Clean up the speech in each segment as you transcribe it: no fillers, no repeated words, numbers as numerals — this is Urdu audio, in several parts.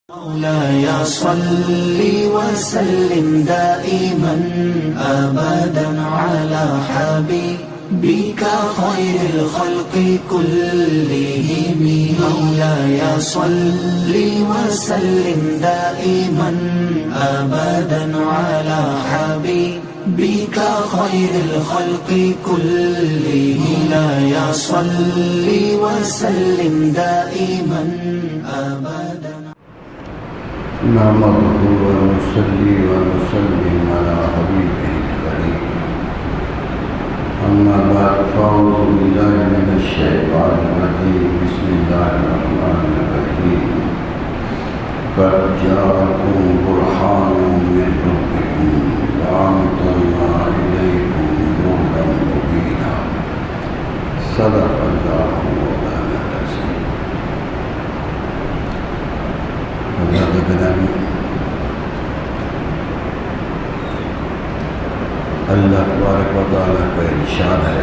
مولاي صل وسلم دائما أبدا على حبيبك خير الخلق كلهم. مولاي صل وسلم دائما أبدا على حبيبك خير الخلق كلهم. مولاي صل وسلم دائما أبدا. نحمده ونصلي ونسلم على حبيبه الكريم. أما بعد فأعوذ بالله من الشيطان الرجيم. بسم الله الرحمن الرحيم. قد جاءكم برهان من ربكم وأنزلنا إليكم نورا مبينا. صدق الله مولانا العظيم. اللہ تبارک و تعالیٰ کا ارشاد ہے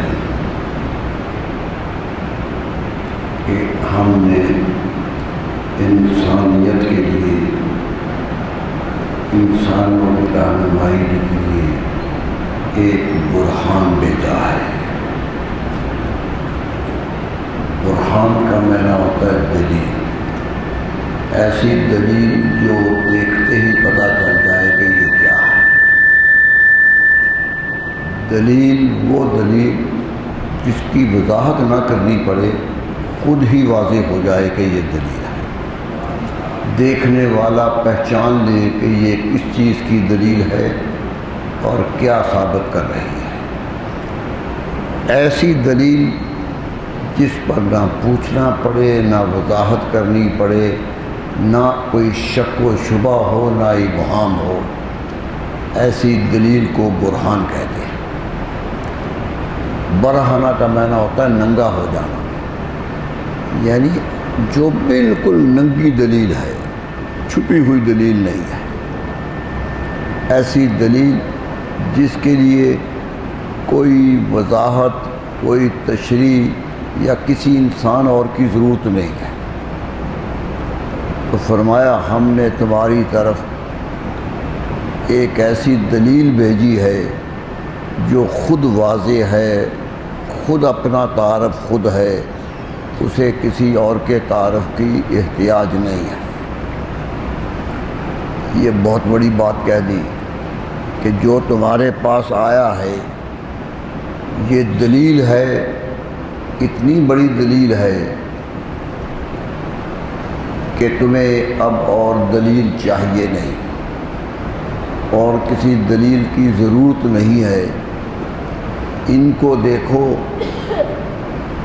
کہ ہم نے انسانیت کے لیے، انسانوں کی رہنمائی کے لیے ایک برہان بھیجا ہے. برہان کا معنی ہوتا ہے دلیل. ایسی دلیل جو دیکھتے ہی پتہ چل جائے کہ یہ کیا ہے. دلیل وہ دلیل جس کی وضاحت نہ کرنی پڑے، خود ہی واضح ہو جائے کہ یہ دلیل ہے. دیکھنے والا پہچان لے کہ یہ کس چیز کی دلیل ہے اور کیا ثابت کر رہی ہے. ایسی دلیل جس پر نہ پوچھنا پڑے، نہ وضاحت کرنی پڑے، نہ کوئی شک و شبہ ہو، نہ ابہام ہو، ایسی دلیل کو برہان کہتے ہیں. برہانہ کا معنی ہوتا ہے ننگا ہو جانا، یعنی جو بالکل ننگی دلیل ہے، چھپی ہوئی دلیل نہیں ہے. ایسی دلیل جس کے لیے کوئی وضاحت، کوئی تشریح یا کسی انسان اور کی ضرورت نہیں ہے. تو فرمایا ہم نے تمہاری طرف ایک ایسی دلیل بھیجی ہے جو خود واضح ہے، خود اپنا تعارف خود ہے، اسے کسی اور کے تعارف کی احتیاج نہیں ہے. یہ بہت بڑی بات کہہ دی کہ جو تمہارے پاس آیا ہے یہ دلیل ہے، اتنی بڑی دلیل ہے کہ تمہیں اب اور دلیل چاہیے نہیں، اور کسی دلیل کی ضرورت نہیں ہے. ان کو دیکھو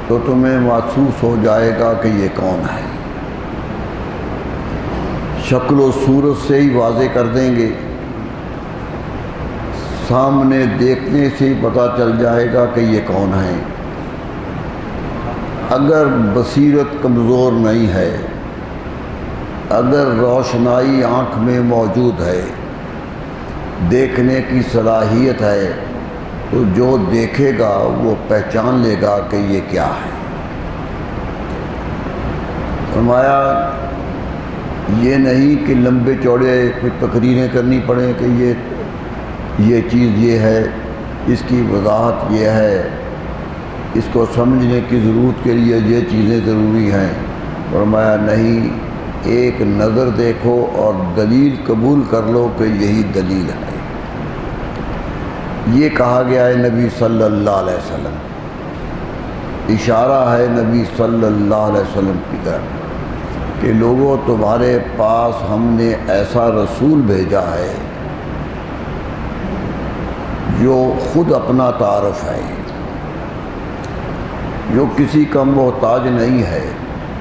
تو تمہیں محسوس ہو جائے گا کہ یہ کون ہے. شکل و صورت سے ہی واضح کر دیں گے، سامنے دیکھنے سے ہی پتہ چل جائے گا کہ یہ کون ہے. اگر بصیرت کمزور نہیں ہے، اگر روشنائی آنکھ میں موجود ہے، دیکھنے کی صلاحیت ہے، تو جو دیکھے گا وہ پہچان لے گا کہ یہ کیا ہے. فرمایا یہ نہیں کہ لمبے چوڑے کچھ تقریریں کرنی پڑیں کہ یہ چیز یہ ہے، اس کی وضاحت یہ ہے، اس کو سمجھنے کی ضرورت کے لیے یہ چیزیں ضروری ہیں. فرمایا نہیں، ایک نظر دیکھو اور دلیل قبول کر لو کہ یہی دلیل ہے. یہ کہا گیا ہے نبی صلی اللہ علیہ وسلم، اشارہ ہے نبی صلی اللہ علیہ وسلم کی طرف کہ لوگوں تمہارے پاس ہم نے ایسا رسول بھیجا ہے جو خود اپنا تعارف ہے، جو کسی کا محتاج نہیں ہے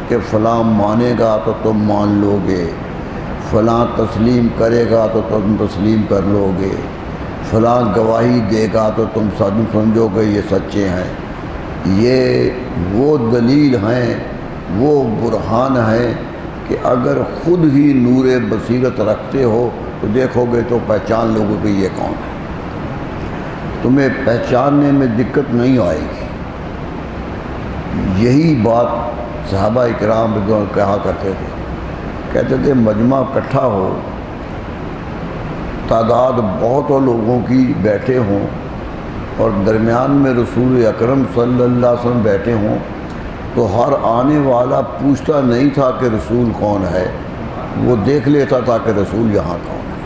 کہ فلاں مانے گا تو تم مان لو گے، فلاں تسلیم کرے گا تو تم تسلیم کر لو گے، فلاں گواہی دے گا تو تم سمجھو گے یہ سچے ہیں. یہ وہ دلیل ہیں، وہ برہان ہیں کہ اگر خود ہی نور بصیرت رکھتے ہو تو دیکھو گے تو پہچان لو گے کہ یہ کون ہے. تمہیں پہچاننے میں دقت نہیں آئے گی. یہی بات صحابہ اکرام رضوان کہا کرتے تھے کہتے تھے مجمع اکٹھا ہو، تعداد بہت لوگوں کی بیٹھے ہوں اور درمیان میں رسول اکرم صلی اللہ علیہ وسلم بیٹھے ہوں تو ہر آنے والا پوچھتا نہیں تھا کہ رسول کون ہے، وہ دیکھ لیتا تھا کہ رسول یہاں کون ہے۔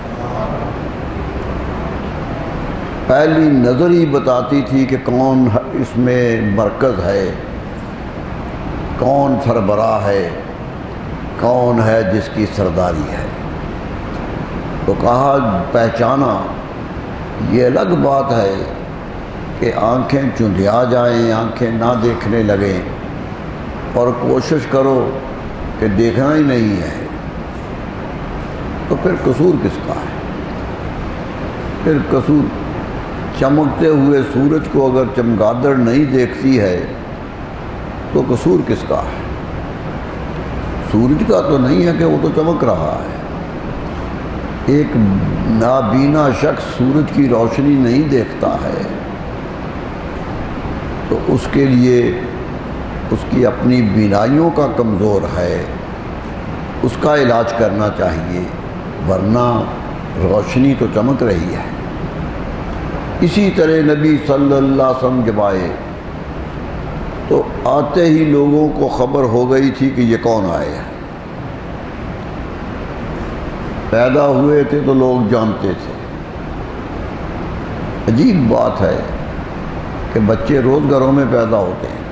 پہلی نظر ہی بتاتی تھی کہ کون اس میں مرکز ہے، کون سربراہ ہے، کون ہے جس کی سرداری ہے۔ تو کہا پہچانا یہ الگ بات ہے کہ آنکھیں چندھیا جائیں، آنکھیں نہ دیکھنے لگیں اور کوشش کرو کہ دیکھنا ہی نہیں ہے، تو پھر قصور کس کا ہے؟ پھر قصور چمکتے ہوئے سورج کو اگر چمگادڑ نہیں دیکھتی ہے تو قصور کس کا ہے؟ سورج کا تو نہیں ہے کہ وہ تو چمک رہا ہے۔ ایک نابینا شخص سورج کی روشنی نہیں دیکھتا ہے تو اس کے لیے اس کی اپنی بینائیوں کا کمزور ہے، اس کا علاج کرنا چاہیے، ورنہ روشنی تو چمک رہی ہے۔ اسی طرح نبی صلی اللہ علیہ وسلم جب آئے تو آتے ہی لوگوں کو خبر ہو گئی تھی کہ یہ کون آئے ہیں۔ پیدا ہوئے تھے تو لوگ جانتے تھے۔ عجیب بات ہے کہ بچے روز گھروں میں پیدا ہوتے ہیں،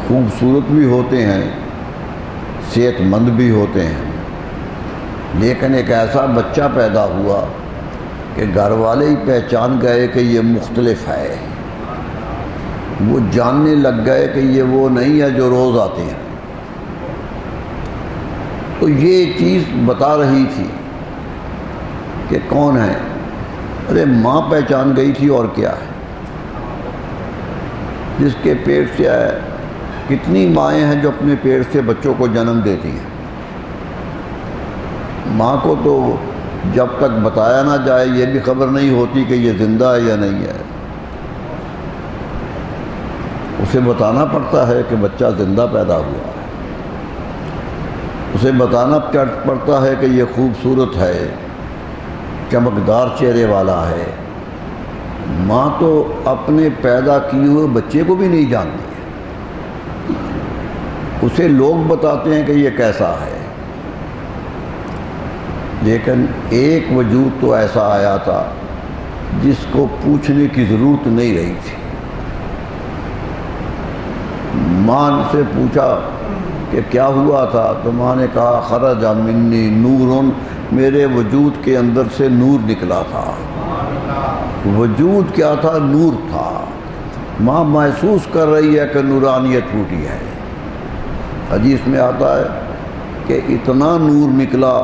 خوبصورت بھی ہوتے ہیں، صحت مند بھی ہوتے ہیں، لیکن ایک ایسا بچہ پیدا ہوا کہ گھر والے ہی پہچان گئے کہ یہ مختلف ہے، وہ جاننے لگ گئے کہ یہ وہ نہیں ہے جو روز آتے ہیں۔ تو یہ چیز بتا رہی تھی کہ کون ہے۔ ارے ماں پہچان گئی تھی، اور کیا ہے؟ جس کے پیٹ سے آیا، کتنی مائیں ہیں جو اپنے پیٹ سے بچوں کو جنم دیتی ہیں۔ ماں کو تو جب تک بتایا نہ جائے یہ بھی خبر نہیں ہوتی کہ یہ زندہ ہے یا نہیں ہے۔ اسے بتانا پڑتا ہے کہ بچہ زندہ پیدا ہوا ہے، اسے بتانا پڑتا ہے کہ یہ خوبصورت ہے، چمکدار چہرے والا ہے۔ ماں تو اپنے پیدا کیے ہوئے بچے کو بھی نہیں جانتی ہے، اسے لوگ بتاتے ہیں کہ یہ کیسا ہے۔ لیکن ایک وجود تو ایسا آیا تھا جس کو پوچھنے کی ضرورت نہیں رہی تھی۔ ماں سے پوچھا کہ کیا ہوا تھا تو ماں نے کہا خرج منی نور، میرے وجود کے اندر سے نور نکلا تھا۔ وجود کیا تھا؟ نور تھا۔ ماں محسوس کر رہی ہے کہ نورانیت ٹوٹی ہے۔ حدیث میں آتا ہے کہ اتنا نور نکلا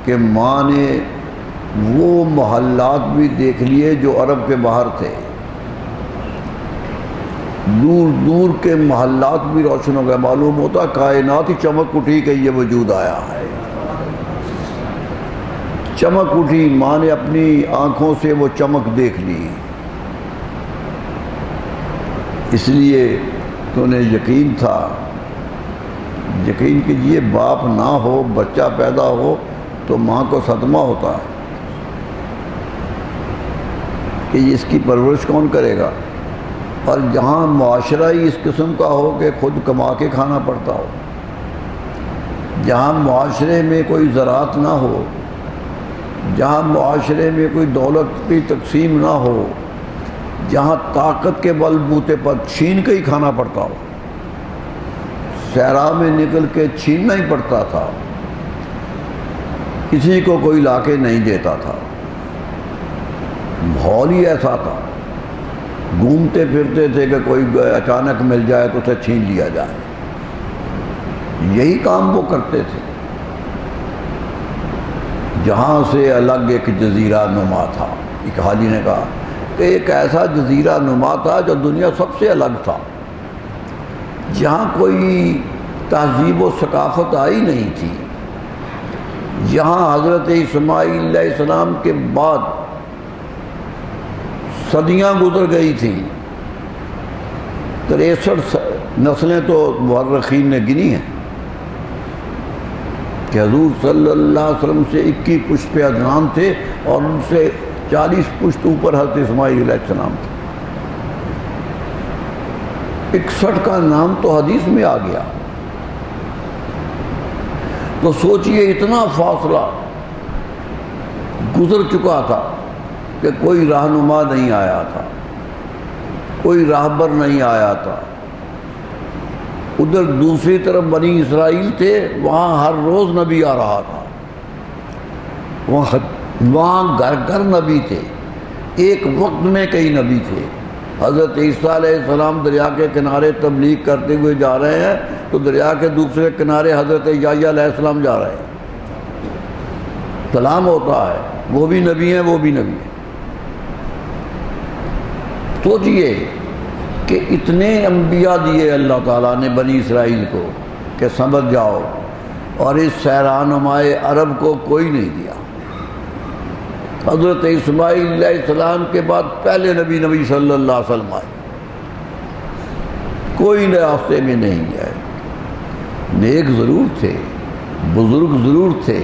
کہ ماں نے وہ محلات بھی دیکھ لیے جو عرب کے باہر تھے، دور دور کے محلات بھی روشن ہو گئے۔ معلوم ہوتا کائنات ہی چمک اٹھی کہ یہ وجود آیا ہے، چمک اٹھی۔ ماں نے اپنی آنکھوں سے وہ چمک دیکھ لی، اس لیے تو انہیں یقین تھا، یقین کہ یہ باپ نہ ہو، بچہ پیدا ہو تو ماں کو صدمہ ہوتا ہے کہ اس کی پرورش کون کرے گا۔ اور جہاں معاشرہ ہی اس قسم کا ہو کہ خود کما کے کھانا پڑتا ہو، جہاں معاشرے میں کوئی زراعت نہ ہو، جہاں معاشرے میں کوئی دولت کی تقسیم نہ ہو، جہاں طاقت کے بل بوتے پر چھین کے ہی کھانا پڑتا ہو، صحرا میں نکل کے چھیننا ہی پڑتا تھا، کسی کو کوئی لا کے نہیں دیتا تھا، ماحول ہی ایسا تھا، گھومتے پھرتے تھے کہ کوئی اچانک مل جائے تو اسے چھین لیا جائے، یہی کام وہ کرتے تھے۔ جہاں سے الگ ایک جزیرہ نما تھا، ایک حاجی نے کہا کہ ایک ایسا جزیرہ نما تھا جو دنیا سب سے الگ تھا، جہاں کوئی تہذیب و ثقافت آئی نہیں تھی، جہاں حضرت اسماعیل علیہ السلام کے بعد صدیاں گزر گئی تھیں، 63 نسلیں تو مورخین نے گنی ہیں، کہ حضور صلی اللہ علیہ وسلم سے 21 پشت پہ ادنان تھے اور ان سے 40 پشت اوپر حضرت اسماعیل علیہ السلام تھے۔ 61 کا نام تو حدیث میں آ گیا۔ تو سوچئے اتنا فاصلہ گزر چکا تھا کہ کوئی رہنما نہیں آیا تھا، کوئی راہبر نہیں آیا تھا۔ ادھر دوسری طرف بنی اسرائیل تھے، وہاں ہر روز نبی آ رہا تھا، وہاں گھر گھر نبی تھے، ایک وقت میں کئی نبی تھے۔ حضرت عیسیٰ علیہ السلام دریا کے کنارے تبلیغ کرتے ہوئے جا رہے ہیں تو دریا کے دوسرے کنارے حضرت یحییٰ علیہ السلام جا رہے ہیں، سلام ہوتا ہے، وہ بھی نبی ہیں، وہ بھی نبی ہیں۔ سوچئے کہ اتنے انبیاء دیے اللہ تعالیٰ نے بنی اسرائیل کو کہ سمجھ جاؤ، اور اس سیرانمائے عرب کو کوئی نہیں دیا۔ حضرت اسماعیل علیہ السلام کے بعد پہلے نبی صلی اللہ علیہ وسلم آئے، کوئی راستے میں نہیں ہے۔ نیک ضرور تھے، بزرگ ضرور تھے،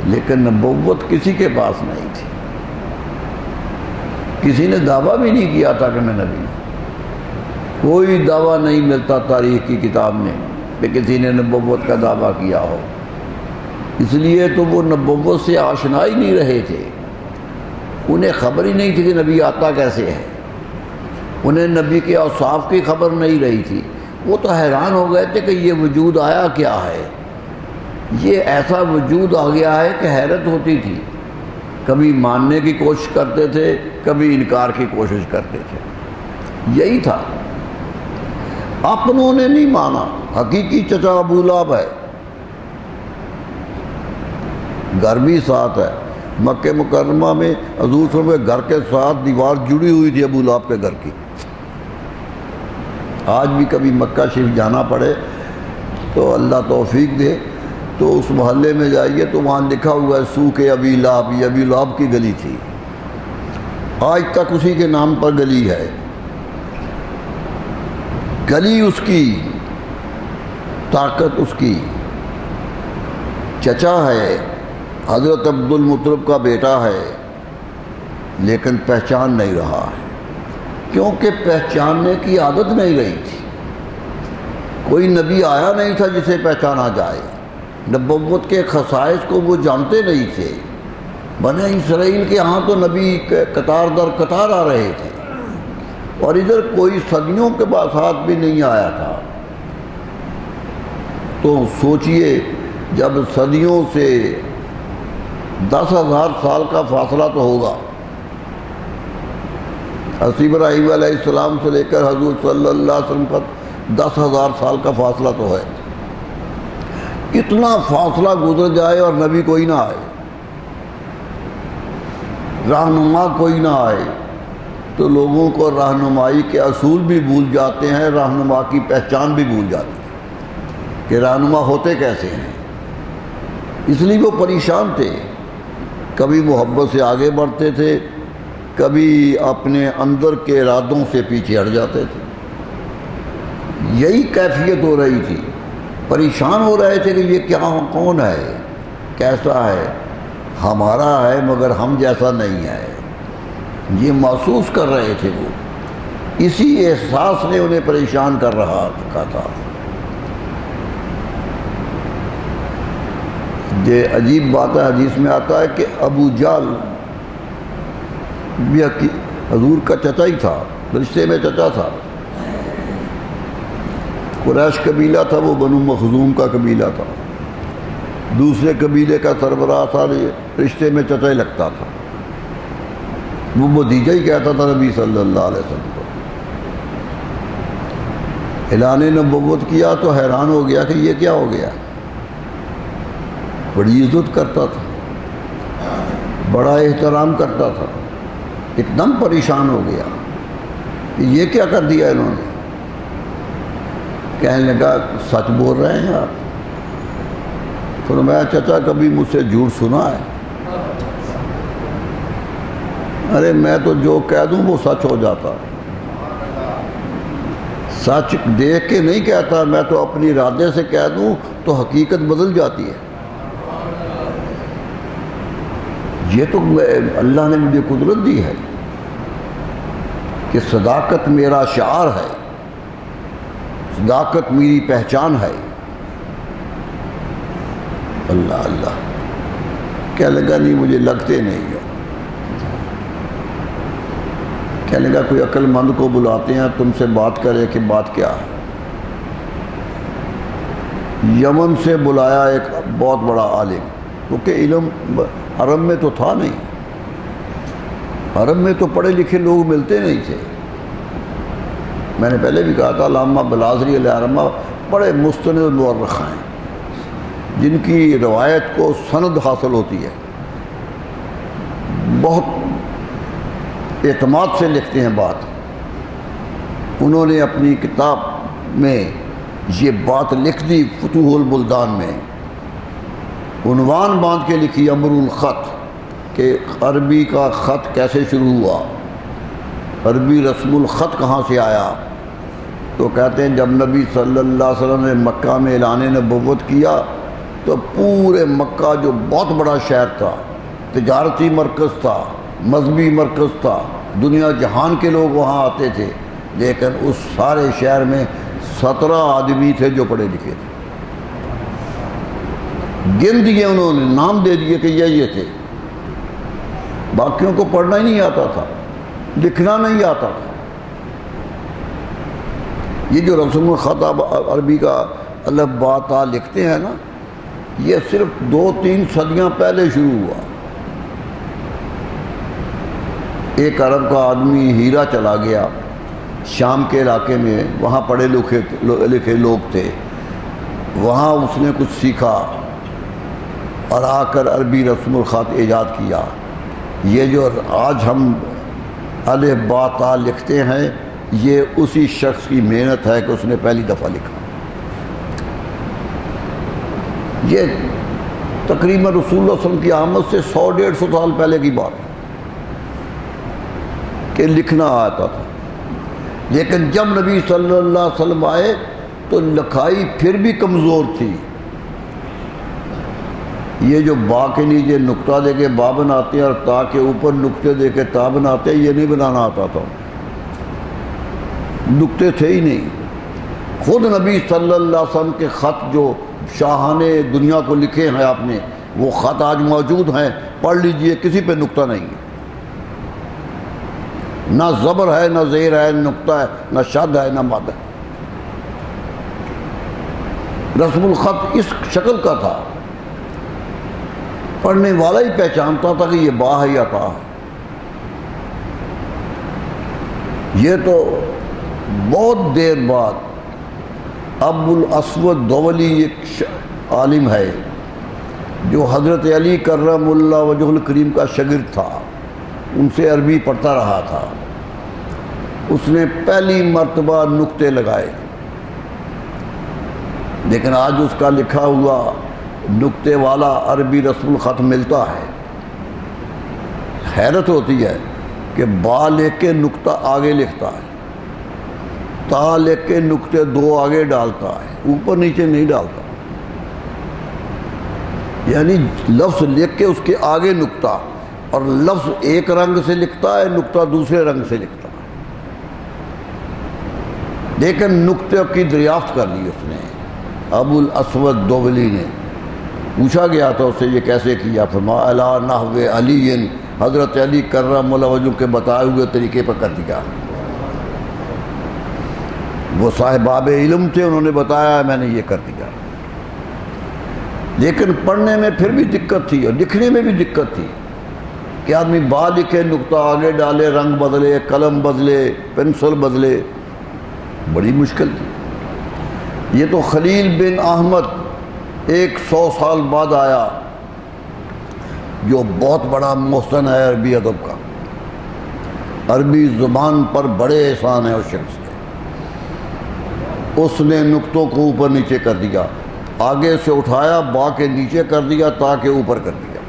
لیکن نبوت کسی کے پاس نہیں تھی۔ کسی نے دعویٰ بھی نہیں کیا تھا کہ میں نبی ہوں، کوئی دعویٰ نہیں ملتا تاریخ کی کتاب میں کہ کسی نے نبوت کا دعویٰ کیا ہو۔ اس لیے تو وہ نبوت سے آشنا ہی نہیں رہے تھے، انہیں خبر ہی نہیں تھی کہ نبی آتا کیسے ہے، انہیں نبی کے اوصاف کی خبر نہیں رہی تھی۔ وہ تو حیران ہو گئے تھے کہ یہ وجود آیا کیا ہے، یہ ایسا وجود آ گیا ہے کہ حیرت ہوتی تھی۔ کبھی ماننے کی کوشش کرتے تھے، کبھی انکار کی کوشش کرتے تھے، یہی تھا۔ اپنوں نے نہیں مانا، حقیقی چچا ابو لہب ہے، گھر بھی ساتھ ہے۔ مکہ مکرمہ میں حضور صلی اللہ علیہ وسلم کے گھر کے ساتھ دیوار جڑی ہوئی تھی ابو لہب کے گھر کی۔ آج بھی کبھی مکہ شریف جانا پڑے تو اللہ توفیق دے تو اس محلے میں جائیے تو وہاں لکھا ہوا ہے سوق ابی لہب، یہ ابی لہب کی گلی تھی، آج تک اسی کے نام پر گلی ہے۔ گلی اس کی، طاقت اس کی، چچا ہے، حضرت عبد المطلب کا بیٹا ہے، لیکن پہچان نہیں رہا ہے، کیونکہ پہچاننے کی عادت نہیں رہی تھی۔ کوئی نبی آیا نہیں تھا جسے پہچانا جائے، نبوت کے خصائص کو وہ جانتے نہیں تھے۔ بنی اسرائیل کے ہاں تو نبی قطار در قطار آ رہے تھے، اور ادھر کوئی صدیوں کے بعد بھی نہیں آیا تھا۔ تو سوچئے جب صدیوں سے 10,000 سال کا فاصلہ تو ہوگا، حضرت ابراہیم علیہ السلام سے لے کر حضور صلی اللہ علیہ وسلم کا 10,000 سال کا فاصلہ تو ہے۔ اتنا فاصلہ گزر جائے اور نبی کوئی نہ آئے، رہنما کوئی نہ آئے، تو لوگوں کو رہنمائی کے اصول بھی بھول جاتے ہیں، رہنما کی پہچان بھی بھول جاتے ہیں کہ رہنما ہوتے کیسے ہیں۔ اس لیے وہ پریشان تھے، کبھی محبت سے آگے بڑھتے تھے، کبھی اپنے اندر کے ارادوں سے پیچھے ہٹ جاتے تھے۔ یہی کیفیت ہو رہی تھی، پریشان ہو رہے تھے کہ یہ کیا، کون ہے، کیسا ہے، ہمارا ہے مگر ہم جیسا نہیں ہے، یہ محسوس کر رہے تھے۔ وہ اسی احساس نے انہیں پریشان کر رہا تھا۔ یہ عجیب بات ہے، حدیث میں آتا ہے کہ ابو جہل بھی حضور کا چچا ہی تھا، رشتے میں چچا تھا، قریش قبیلہ تھا، وہ بنو مخزوم کا قبیلہ تھا، دوسرے قبیلے کا سربراہ تھا، رشتے میں چچا ہی لگتا تھا، وہ بھتیجا ہی کہتا تھا نبی صلی اللہ علیہ وسلم کو۔ اعلان نبوت کیا تو حیران ہو گیا کہ یہ کیا ہو گیا، بڑی عزت کرتا تھا، بڑا احترام کرتا تھا، ایک دم پریشان ہو گیا کہ یہ کیا کر دیا انہوں نے۔ کہنے لگا سچ بول رہے ہیں آپ؟ فرمایا چچا کبھی مجھ سے جھوٹ سنا ہے؟ ارے میں تو جو کہہ دوں وہ سچ ہو جاتا، سچ دیکھ کے نہیں کہتا، میں تو اپنی ارادے سے کہہ دوں تو حقیقت بدل جاتی ہے۔ یہ تو اللہ نے مجھے قدرت دی ہے کہ صداقت میرا شعار ہے، صداقت میری پہچان ہے۔ اللہ اللہ کہنے لگا نہیں مجھے لگتے نہیں ہے، کہنے لگا کوئی عقل مند کو بلاتے ہیں تم سے بات کرے کہ بات کیا ہے۔ یمن سے بلایا ایک بہت بڑا عالم، کیونکہ علم حرم میں تو تھا نہیں، حرم میں تو پڑھے لکھے لوگ ملتے نہیں تھے۔ میں نے پہلے بھی کہا تھا علامہ بلازری علیہ رحمہ بڑے مستند مورخ ہیں جن کی روایت کو سند حاصل ہوتی ہے، بہت اعتماد سے لکھتے ہیں بات۔ انہوں نے اپنی کتاب میں یہ بات لکھ دی فتوح البلدان میں، عنوان باندھ کے لکھی امر الخط، کہ عربی کا خط کیسے شروع ہوا، عربی رسم الخط کہاں سے آیا۔ تو کہتے ہیں جب نبی صلی اللہ علیہ وسلم نے مکہ میں اعلان نبوت کیا تو پورے مکہ جو بہت بڑا شہر تھا، تجارتی مرکز تھا، مذہبی مرکز تھا، دنیا جہان کے لوگ وہاں آتے تھے، لیکن اس سارے شہر میں 17 آدمی تھے جو پڑھے لکھے تھے۔ گن دیے انہوں نے، نام دے دیے کہ یہ تھے، باقیوں کو پڑھنا ہی نہیں آتا تھا، لکھنا نہیں آتا تھا۔ یہ جو رسم الخط عربی کا الف با تا لکھتے ہیں نا، یہ صرف 2-3 صدیاں پہلے شروع ہوا۔ ایک عرب کا آدمی ہیرا چلا گیا شام کے علاقے میں، وہاں پڑھے لکھے لوگ تھے، وہاں اس نے کچھ سیکھا اور آ کر عربی رسم الخط ایجاد کیا۔ یہ جو آج ہم الف با تا لکھتے ہیں، یہ اسی شخص کی محنت ہے کہ اس نے پہلی دفعہ لکھا۔ یہ تقریباً رسول اللہ صلی اللہ علیہ وسلم کی آمد سے 100-150 سال پہلے کی بات ہے کہ لکھنا آتا تھا، لیکن جب نبی صلی اللہ علیہ وسلم آئے تو لکھائی پھر بھی کمزور تھی۔ یہ جو با کے نیچے نقطہ دے کے با بناتے ہیں اور تا کے اوپر نقطے دے کے تا بناتے ہیں، یہ نہیں بنانا آتا تھا، نقطے تھے ہی نہیں۔ خود نبی صلی اللہ علیہ وسلم کے خط جو شاہان دنیا کو لکھے ہیں آپ نے، وہ خط آج موجود ہیں، پڑھ لیجئے، کسی پہ نقطہ نہیں ہے، نہ زبر ہے، نہ زیر ہے، نقطہ ہے، نہ شد ہے، نہ مد ہے۔ رسم الخط اس شکل کا تھا، پڑھنے والا ہی پہچانتا تھا کہ یہ با ہے یا تا ہے۔ یہ تو بہت دیر بعد ابو الاسود دولی ایک عالم ہے جو حضرت علی کرم اللہ وجہ الکریم کا شاگرد تھا، ان سے عربی پڑھتا رہا تھا، اس نے پہلی مرتبہ نقطے لگائے، لیکن آج اس کا لکھا ہوا نقطے والا عربی رسم الخط ملتا ہے۔ حیرت ہوتی ہے کہ با لے کے نقطہ آگے لکھتا ہے، تا لے کے نقطے 2 آگے ڈالتا ہے، اوپر نیچے نہیں ڈالتا، یعنی لفظ لکھ کے اس کے آگے نقطہ، اور لفظ ایک رنگ سے لکھتا ہے، نقطہ دوسرے رنگ سے لکھتا ہے، لیکن نقطے کی دریافت کر لی اس نے، ابو الاسود دولی نے۔ پوچھا گیا تھا اسے یہ کیسے کیا، فرمایا الا نحو علی، حضرت علی کرم اللہ وجہ کے بتائے ہوئے طریقے پر کر دیا۔ وہ صاحباب علم تھے، انہوں نے بتایا، میں نے یہ کر دیا۔ لیکن پڑھنے میں پھر بھی دقت تھی اور لکھنے میں بھی دقت تھی کہ آدمی با لکھے، نقطہ آگے ڈالے، رنگ بدلے، قلم بدلے، پنسل بدلے، بڑی مشکل تھی۔ یہ تو خلیل بن احمد 100 سال بعد آیا، جو بہت بڑا محسن ہے عربی ادب کا، عربی زبان پر بڑے احسان ہیں اس شخص کے۔ اس نے نقطوں کو اوپر نیچے کر دیا، آگے سے اٹھایا، با کے نیچے کر دیا، تا کے اوپر کر دیا۔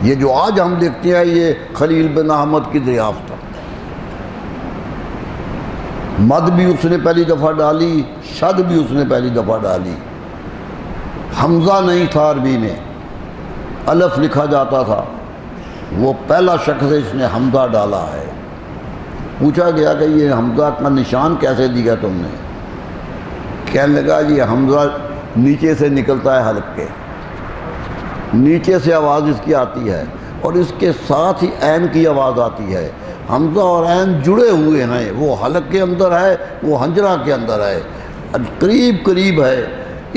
یہ جو آج ہم دیکھتے ہیں یہ خلیل بن احمد کی دریافت تھا۔ مد بھی اس نے پہلی دفعہ ڈالی، شد بھی اس نے پہلی دفعہ ڈالی۔ حمزہ نہیں تھا عربی میں، الف لکھا جاتا تھا، وہ پہلا شخص ہے جس نے حمزہ ڈالا ہے۔ پوچھا گیا کہ یہ حمزہ کا نشان کیسے دیا تم نے؟ کہنے لگا یہ حمزہ نیچے سے نکلتا ہے حلق کے، نیچے سے آواز اس کی آتی ہے اور اس کے ساتھ ہی عین کی آواز آتی ہے۔ حمزہ اور عین جڑے ہوئے ہیں، وہ حلق کے اندر ہے، وہ حنجرہ کے اندر ہے، قریب قریب ہے،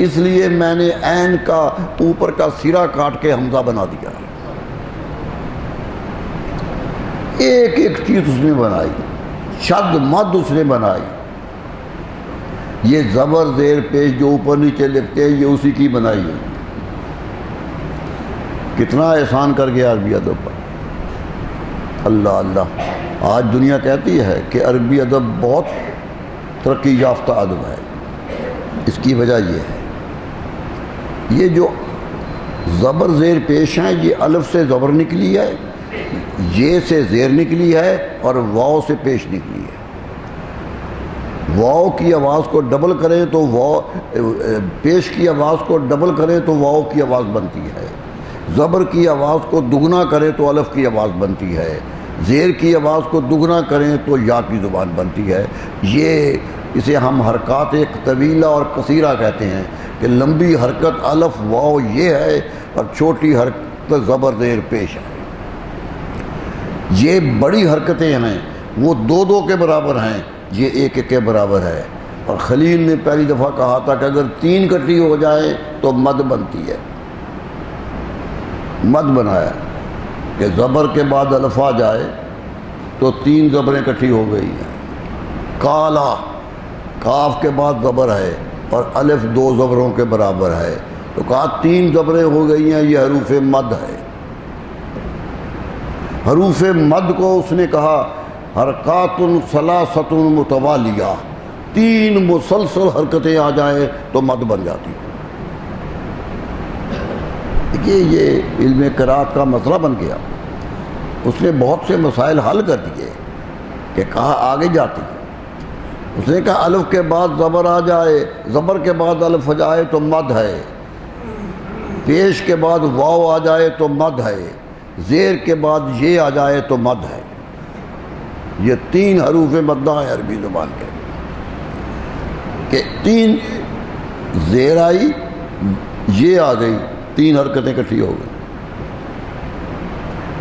اس لیے میں نے عین کا اوپر کا سرا کاٹ کے حمزہ بنا دیا۔ ایک ایک چیز اس نے بنائی، شد مد اس نے بنائی۔ یہ زبر زیر پیش جو اوپر نیچے لکھتے ہیں یہ اسی کی بنائی ہے۔ کتنا احسان کر گیا عربی ادب پر، اللہ اللہ۔ آج دنیا کہتی ہے کہ عربی ادب بہت ترقی یافتہ ادب ہے، اس کی وجہ یہ ہے، یہ جو زبر زیر پیش ہیں یہ الف سے زبر نکلی ہے، یہ سے زیر نکلی ہے اور واو سے پیش نکلی ہے۔ واو کی آواز کو ڈبل کریں تو واو، پیش کی آواز کو ڈبل کریں تو واو کی آواز بنتی ہے، زبر کی آواز کو دگنا کریں تو الف کی آواز بنتی ہے، زیر کی آواز کو دگنا کریں تو یا کی زبان بنتی ہے۔ یہ اسے ہم حرکات طویلہ اور قصیرہ کہتے ہیں کہ لمبی حرکت الف واو یہ ہے اور چھوٹی حرکت زبر زیر پیش ہے۔ یہ بڑی حرکتیں ہیں وہ دو دو کے برابر ہیں، یہ ایک ایک کے برابر ہے۔ اور خلیل نے پہلی دفعہ کہا تھا کہ اگر تین کٹھی ہو جائے تو مد بنتی ہے، مد بنایا کہ زبر کے بعد الف آ جائے تو تین زبریں کٹھی ہو گئی ہیں۔ کالا، کاف کے بعد زبر ہے اور الف دو زبروں کے برابر ہے، تو کہا تین زبریں ہو گئی ہیں، یہ حروف مد ہے۔ حروف مد کو اس نے کہا حرکات ثلاثۃ متوالیہ، تین مسلسل حرکتیں آ جائیں تو مد بن جاتی ہے۔ یہ علم قرات کا مسئلہ بن گیا۔ اس نے بہت سے مسائل حل کر دیے کہ کہا آگے جاتی ہے۔ اس نے کہا الف کے بعد زبر آ جائے، زبر کے بعد الف آ جائے تو مد ہے، پیش کے بعد واو آ جائے تو مد ہے، زیر کے بعد یہ آ جائے تو مد ہے۔ یہ تین حروف مدہ ہیں عربی زبان کے، کہ تین زیر آئی، یہ آ گئی، تین حرکتیں اکٹھی ہو گئی۔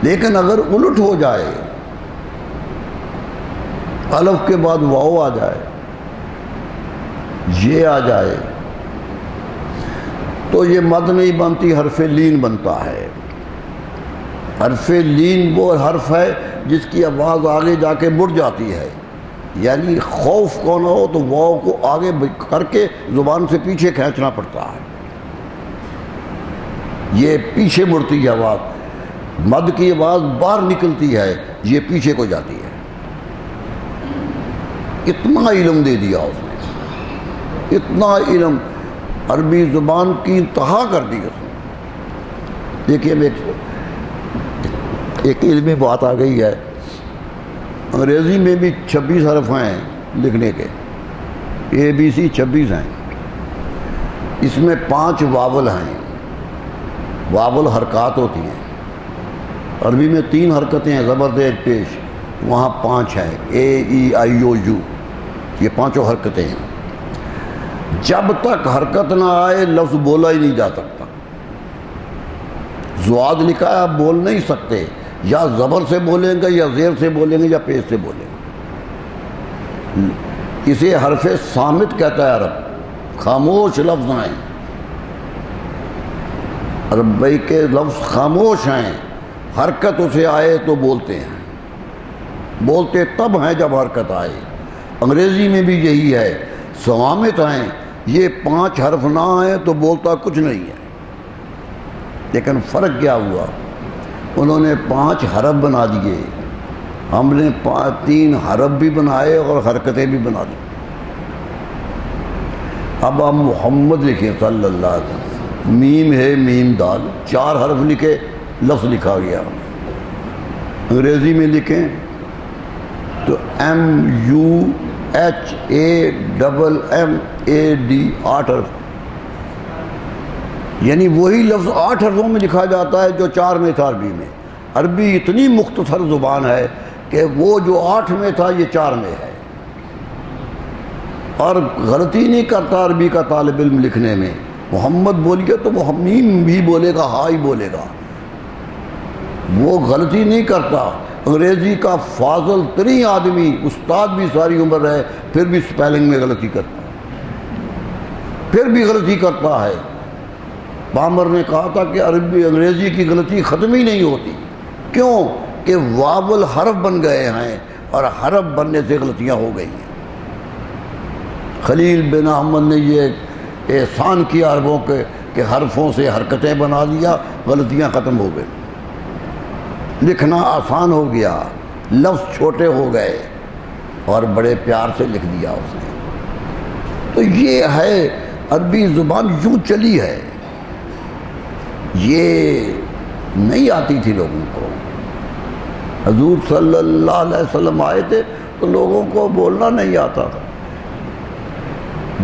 لیکن اگر الٹ ہو جائے، الف کے بعد واو آ جائے، یہ آ جائے، تو یہ مد نہیں بنتی، حرف لین بنتا ہے۔ حرف لین وہ حرف ہے جس کی آواز آگے جا کے مڑ جاتی ہے، یعنی خوف کو نہ ہو تو واو کو آگے کر کے زبان سے پیچھے کھینچنا پڑتا ہے، یہ پیچھے مڑتی ہے آواز، مد کی آواز باہر نکلتی ہے، یہ پیچھے کو جاتی ہے۔ اتنا علم دے دیا اس نے، اتنا علم، عربی زبان کی انتہا کر دی اس نے۔ دیکھیے ایک علمی بات آ گئی ہے، انگریزی میں بھی 26 حرف ہیں لکھنے کے، ABC 26 ہیں، اس میں 5 واول ہیں، واول حرکات ہوتی ہیں۔ عربی میں 3 حرکتیں ہیں زبر زیر پیش، وہاں 5 ہیں، AEIOU، یہ 5 حرکتیں ہیں۔ جب تک حرکت نہ آئے لفظ بولا ہی نہیں جا سکتا۔ زواد لکھا ہے، آپ بول نہیں سکتے، یا زبر سے بولیں گے یا زیر سے بولیں گے یا پیش سے بولیں گے۔ اسے حرف صامت کہتا ہے عرب، خاموش لفظ ہیں، عربی کے لفظ خاموش ہیں، حرکت اسے آئے تو بولتے ہیں، بولتے تب ہیں جب حرکت آئے۔ انگریزی میں بھی یہی ہے، صوامت ہیں، یہ 5 حرف نہ آئے تو بولتا کچھ نہیں ہے۔ لیکن فرق کیا ہوا، انہوں نے 5 حرف بنا دیے، ہم نے 3 حرف بھی بنائے اور حرکتیں بھی بنا دی۔ اب ہم محمد لکھیں صلی اللہ علیہ وسلم، میم ہے میم دال، 4 حرف لکھے، لفظ لکھا گیا۔ انگریزی میں لکھیں تو MUHAMMAD 8 حرف، یعنی وہی لفظ 8 حرفوں میں لکھا جاتا ہے جو 4 میں تھا عربی میں۔ عربی اتنی مختصر زبان ہے کہ وہ جو 8 میں تھا یہ 4 میں ہے، اور غلطی نہیں کرتا عربی کا طالب علم لکھنے میں۔ محمد بولیے تو وہ حمیم بھی بولے گا، ہائی بولے گا، وہ غلطی نہیں کرتا۔ انگریزی کا فاضل ترین آدمی، استاد بھی ساری عمر رہے، پھر بھی سپیلنگ میں غلطی کرتا ہے، پھر بھی غلطی کرتا ہے۔ پامر نے کہا تھا کہ عربی انگریزی کی غلطی ختم ہی نہیں ہوتی، کیوں کہ واول حرف بن گئے ہیں، اور حرف بننے سے غلطیاں ہو گئی ہیں۔ خلیل بن احمد نے یہ احسان کیا عربوں کے کہ حرفوں سے حرکتیں بنا دیا، غلطیاں ختم ہو گئی، لکھنا آسان ہو گیا، لفظ چھوٹے ہو گئے، اور بڑے پیار سے لکھ دیا اس نے۔ تو یہ ہے عربی زبان یوں چلی ہے، یہ نہیں آتی تھی لوگوں کو۔ حضور صلی اللہ علیہ وسلم آئے تھے تو لوگوں کو بولنا نہیں آتا تھا۔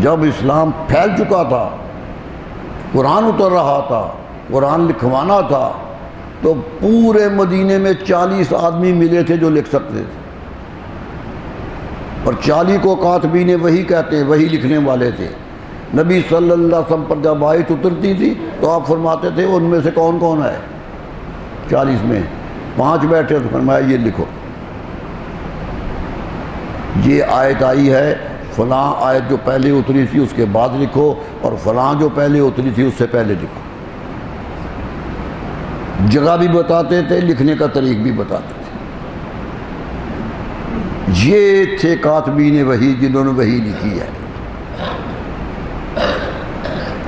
جب اسلام پھیل چکا تھا، قرآن اتر رہا تھا، قرآن لکھوانا تھا، تو پورے مدینے میں 40 آدمی ملے تھے جو لکھ سکتے تھے، اور 40 کو کاتبین وحی کہتے ہیں، وحی لکھنے والے تھے۔ نبی صلی اللہ علیہ وسلم پر جب آیت اترتی تھی تو آپ فرماتے تھے ان میں سے کون کون ہے؟ 40 میں 5 بیٹھے تو فرمایا یہ لکھو، یہ آیت آئی ہے، فلاں آیت جو پہلے اتری تھی اس کے بعد لکھو، اور فلاں جو پہلے اتری تھی اس سے پہلے لکھو۔ جگہ بھی بتاتے تھے، لکھنے کا طریق بھی بتاتے تھے۔ یہ تھے کاتبین وحی جنہوں نے وحی لکھی ہے۔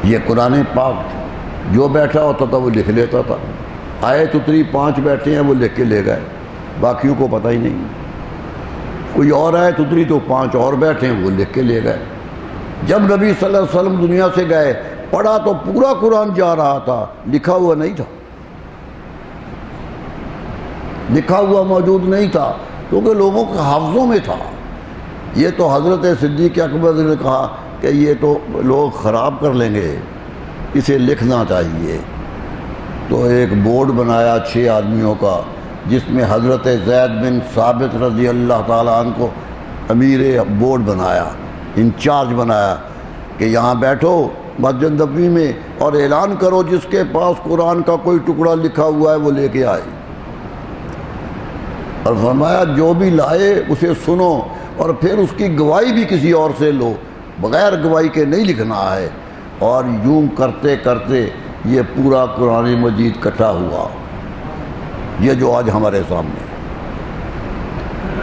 یہ قرآن پاک جو بیٹھا ہوتا تھا وہ لکھ لیتا تھا۔ آیت اتری 5 بیٹھے ہیں وہ لکھ کے لے گئے، باقیوں کو پتہ ہی نہیں۔ کوئی اور آیت اتری تو 5 اور بیٹھے ہیں وہ لکھ کے لے گئے۔ جب نبی صلی اللہ علیہ وسلم دنیا سے گئے، پڑھا تو پورا قرآن جا رہا تھا، لکھا ہوا نہیں تھا، لکھا ہوا موجود نہیں تھا، کیونکہ لوگوں کے حافظوں میں تھا۔ یہ تو حضرت صدیق اکبر نے کہا کہ یہ تو لوگ خراب کر لیں گے، اسے لکھنا چاہیے۔ تو ایک بورڈ بنایا 6 آدمیوں کا، جس میں حضرت زید بن ثابت رضی اللہ تعالیٰ عنہ کو امیر بورڈ بنایا، انچارج بنایا کہ یہاں بیٹھو مسجد نبوی میں اور اعلان کرو جس کے پاس قرآن کا کوئی ٹکڑا لکھا ہوا ہے وہ لے کے آئے، اور فرمایا جو بھی لائے اسے سنو، اور پھر اس کی گواہی بھی کسی اور سے لو، بغیر گواہی کے نہیں لکھنا ہے۔ اور یوں کرتے کرتے یہ پورا قرآن مجید اکٹھا ہوا، یہ جو آج ہمارے سامنے ہے۔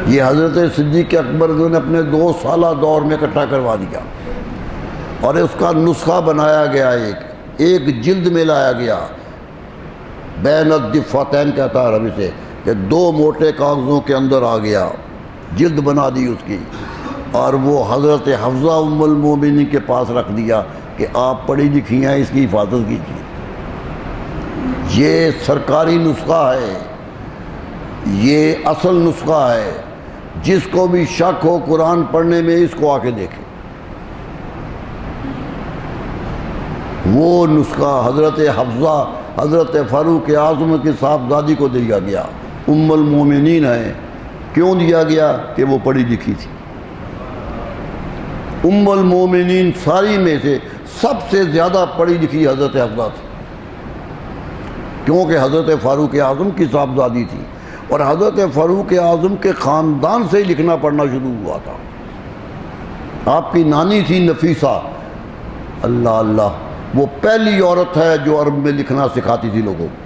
یہ حضرت صدیق اکبر نے اپنے 2 سالہ دور میں اکٹھا کروا دیا، اور اس کا نسخہ بنایا گیا، ایک جلد میں لایا گیا، بین الدفتین کہتا ہے عربی سے، کہ 2 موٹے کاغذوں کے اندر آ گیا، جلد بنا دی اس کی، اور وہ حضرت حفصہ ام المومنین کے پاس رکھ دیا کہ آپ پڑھی لکھی ہیں، اس کی حفاظت کیجیے۔ یہ سرکاری نسخہ ہے، یہ اصل نسخہ ہے، جس کو بھی شک ہو قرآن پڑھنے میں اس کو آ کے دیکھے۔ وہ نسخہ حضرت حفصہ حضرت فاروق اعظم کی صاحبزادی کو دیا گیا، ام المومنین ہے۔ کیوں دیا گیا؟ کہ وہ پڑھی لکھی تھی۔ ام المومنین ساری میں سے سب سے زیادہ پڑھی لکھی حضرت حفصہ تھی، کیونکہ حضرت فاروق اعظم کی صاحبزادی تھی، اور حضرت فاروق اعظم کے خاندان سے ہی لکھنا پڑھنا شروع ہوا تھا۔ آپ کی نانی تھی نفیسہ، اللہ اللہ، وہ پہلی عورت ہے جو عرب میں لکھنا سکھاتی تھی لوگوں کو۔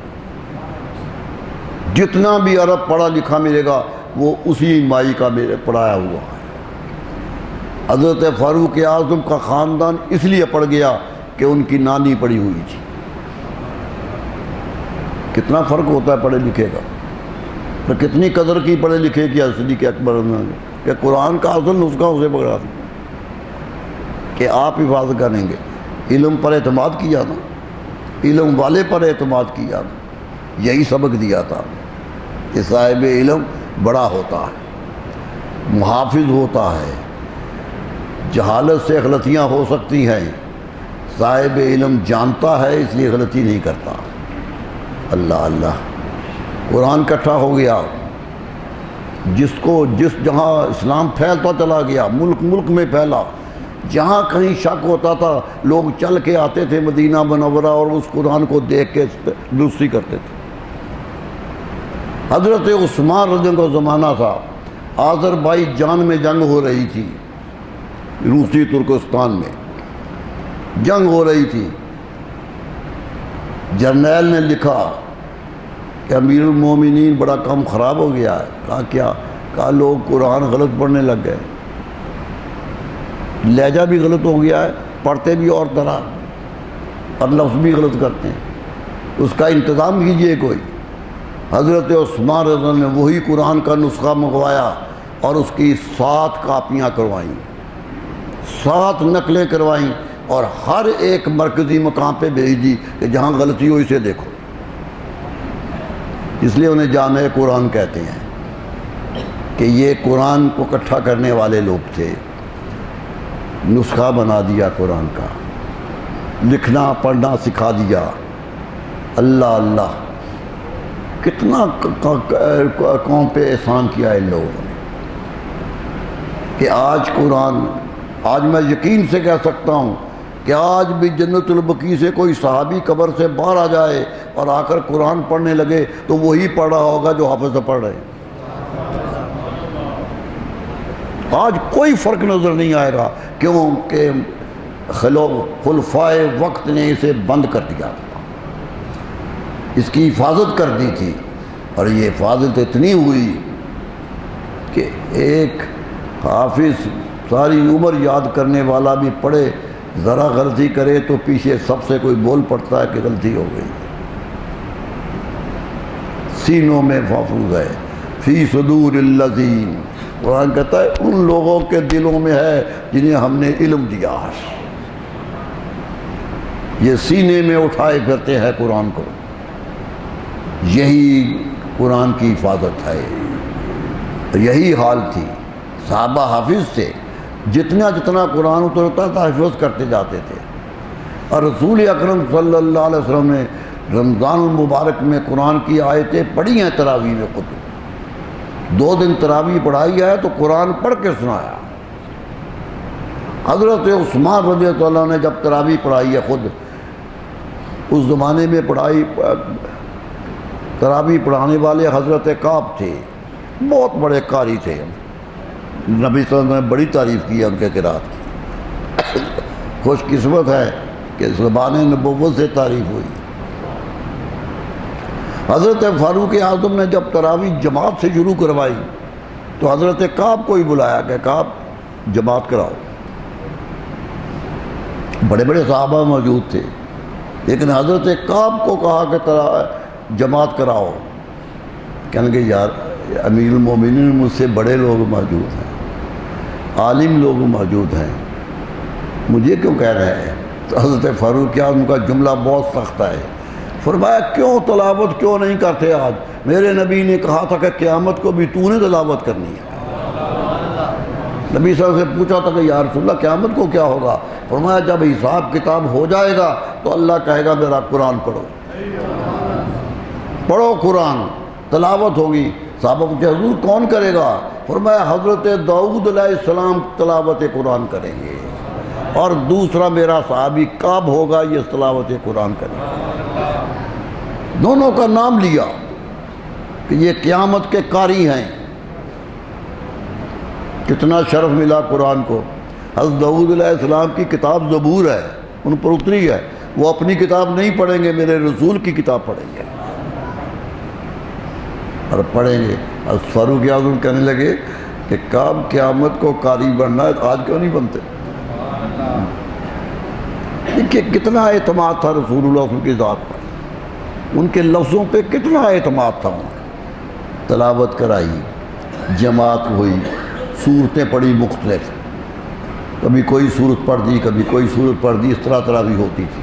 جتنا بھی عرب پڑھا لکھا ملے گا وہ اسی مائی کا میرے پڑھایا ہوا ہے۔ حضرت فاروق اعظم کا خاندان اس لیے پڑھ گیا کہ ان کی نانی پڑھی ہوئی تھی۔ کتنا فرق ہوتا ہے پڑھے لکھے کا، تو کتنی قدر کی پڑھے لکھے کی صدیق اکبر نے کہ قرآن کا اصل نسخہ اسے پکڑا دیا کہ آپ حفاظت کریں گے۔ علم پر اعتماد کیا نا، علم والے پر اعتماد کیا نا، یہی سبق دیا تھا کہ صاحب علم بڑا ہوتا ہے، محافظ ہوتا ہے، جہالت سے غلطیاں ہو سکتی ہیں، صاحب علم جانتا ہے اس لیے غلطی نہیں کرتا۔ اللہ اللہ، قرآن کٹھا ہو گیا، جس جہاں اسلام پھیلتا چلا گیا، ملک ملک میں پھیلا، جہاں کہیں شک ہوتا تھا لوگ چل کے آتے تھے مدینہ منورہ اور اس قرآن کو دیکھ کے درستی کرتے تھے۔ حضرت عثمان رضی اللہ عنہ کا زمانہ تھا، آذربائیجان میں جنگ ہو رہی تھی، روسی ترکستان میں جنگ ہو رہی تھی۔ جرنیل نے لکھا کہ امیر المومنین بڑا کام خراب ہو گیا ہے۔ کہا کیا؟ کہا لوگ قرآن غلط پڑھنے لگ گئے، لہجہ بھی غلط ہو گیا ہے، پڑھتے بھی اور طرح اور لفظ بھی غلط کرتے ہیں، اس کا انتظام کیجئے کوئی۔ حضرت عثمان رضی اللہ عنہ نے وہی قرآن کا نسخہ منگوایا اور اس کی 7 کاپیاں کروائیں، 7 نقلیں کروائیں اور ہر ایک مرکزی مقام پہ بھیج دی کہ جہاں غلطی ہو اسے دیکھو۔ اس لیے انہیں جامع قرآن کہتے ہیں کہ یہ قرآن کو اکٹھا کرنے والے لوگ تھے، نسخہ بنا دیا قرآن کا، لکھنا پڑھنا سکھا دیا۔ اللہ اللہ، کتنا قوم پہ احسان کیا ہے ان لوگوں نے کہ آج قرآن، آج میں یقین سے کہہ سکتا ہوں کہ آج بھی جنت البقیع سے کوئی صحابی قبر سے باہر آ جائے اور آ کر قرآن پڑھنے لگے تو وہی پڑھ رہا ہوگا جو حافظ سے پڑھ رہے ہیں۔ آج کوئی فرق نظر نہیں آئے گا، کیونکہ خلفائے وقت نے اسے بند کر دیا تھا، اس کی حفاظت کر دی تھی، اور یہ حفاظت اتنی ہوئی کہ ایک حافظ ساری عمر یاد کرنے والا بھی پڑھے، ذرا غلطی کرے تو پیچھے سب سے کوئی بول پڑتا ہے کہ غلطی ہو گئی۔ سینوں میں محفوظ ہے، فی صدور الذین، قرآن کہتا ہے ان لوگوں کے دلوں میں ہے جنہیں ہم نے علم دیا ہے۔ یہ سینے میں اٹھائے پھرتے ہیں قرآن کو، یہی قرآن کی حفاظت ہے۔ یہی حال تھی، صحابہ حافظ تھے، جتنا قرآن اترتا تھا حفظ کرتے جاتے تھے، اور رسول اکرم صلی اللہ علیہ وسلم نے رمضان المبارک میں قرآن کی آیتیں پڑھی ہیں تراویح میں خود، 2 دن تراویح پڑھائی ہے تو قرآن پڑھ کے سنایا۔ حضرت عثمان رضی اللہ عنہ نے جب تراویح پڑھائی ہے خود، اس زمانے میں تراویح پڑھانے والے حضرت کعب تھے، بہت بڑے قاری تھے، نبی صلی اللہ علیہ وسلم نے بڑی تعریف کی ہے ان کے قرات کی۔ خوش قسمت ہے کہ زبان نبوت سے تعریف ہوئی۔ حضرت فاروق اعظم نے جب تراویح جماعت سے شروع کروائی تو حضرت کعب کو ہی بلایا کہ کعب جماعت کراؤ۔ بڑے بڑے صحابہ موجود تھے، لیکن حضرت کعب کو کہا کہ جماعت کراؤ۔ کہنے کہ یار امیر المومنین مجھ سے بڑے لوگ موجود ہیں، عالم لوگ موجود ہیں، مجھے کیوں کہہ رہے ہیں؟ تو حضرت فاروق اعظم کا جملہ بہت سخت ہے، فرمایا کیوں تلاوت کیوں نہیں کرتے آج؟ میرے نبی نے کہا تھا کہ قیامت کو بھی تو نے تلاوت کرنی ہے۔ نبی صلی اللہ علیہ وسلم سے پوچھا تھا کہ یا رسول اللہ قیامت کو کیا ہوگا؟ فرمایا جب حساب کتاب ہو جائے گا تو اللہ کہے گا میرا قرآن پڑھو، پڑھو قرآن، تلاوت ہوگی۔ صحابہ پوچھے حضور کون کرے گا؟ فرمایا حضرت داؤد علیہ السلام تلاوت قرآن کریں گے، اور دوسرا میرا صحابی کعب ہوگا، یہ تلاوت قرآن کریں گے۔ دونوں کا نام لیا کہ یہ قیامت کے قاری ہیں۔ کتنا شرف ملا قرآن کو۔ حضرت داؤد علیہ السلام کی کتاب زبور ہے، ان پر اتری ہے، وہ اپنی کتاب نہیں پڑھیں گے، میرے رسول کی کتاب پڑھیں گے اور پڑھیں گے۔ حضرت فاروق اعظم کہنے لگے کہ کعب قیامت کو قاری بننا ہے، آج کیوں نہیں بنتے؟ کہ کتنا اعتماد تھا رسول اللہ صلی اللہ علیہ وسلم کی ذات پر، ان کے لفظوں پہ کتنا اعتماد تھا۔ تلاوت کرائی، جماعت ہوئی، صورتیں پڑھی مختلف، کبھی کوئی صورت پڑھ دی، کبھی کوئی صورت پڑھ دی، اس طرح تراویح ہوتی تھی۔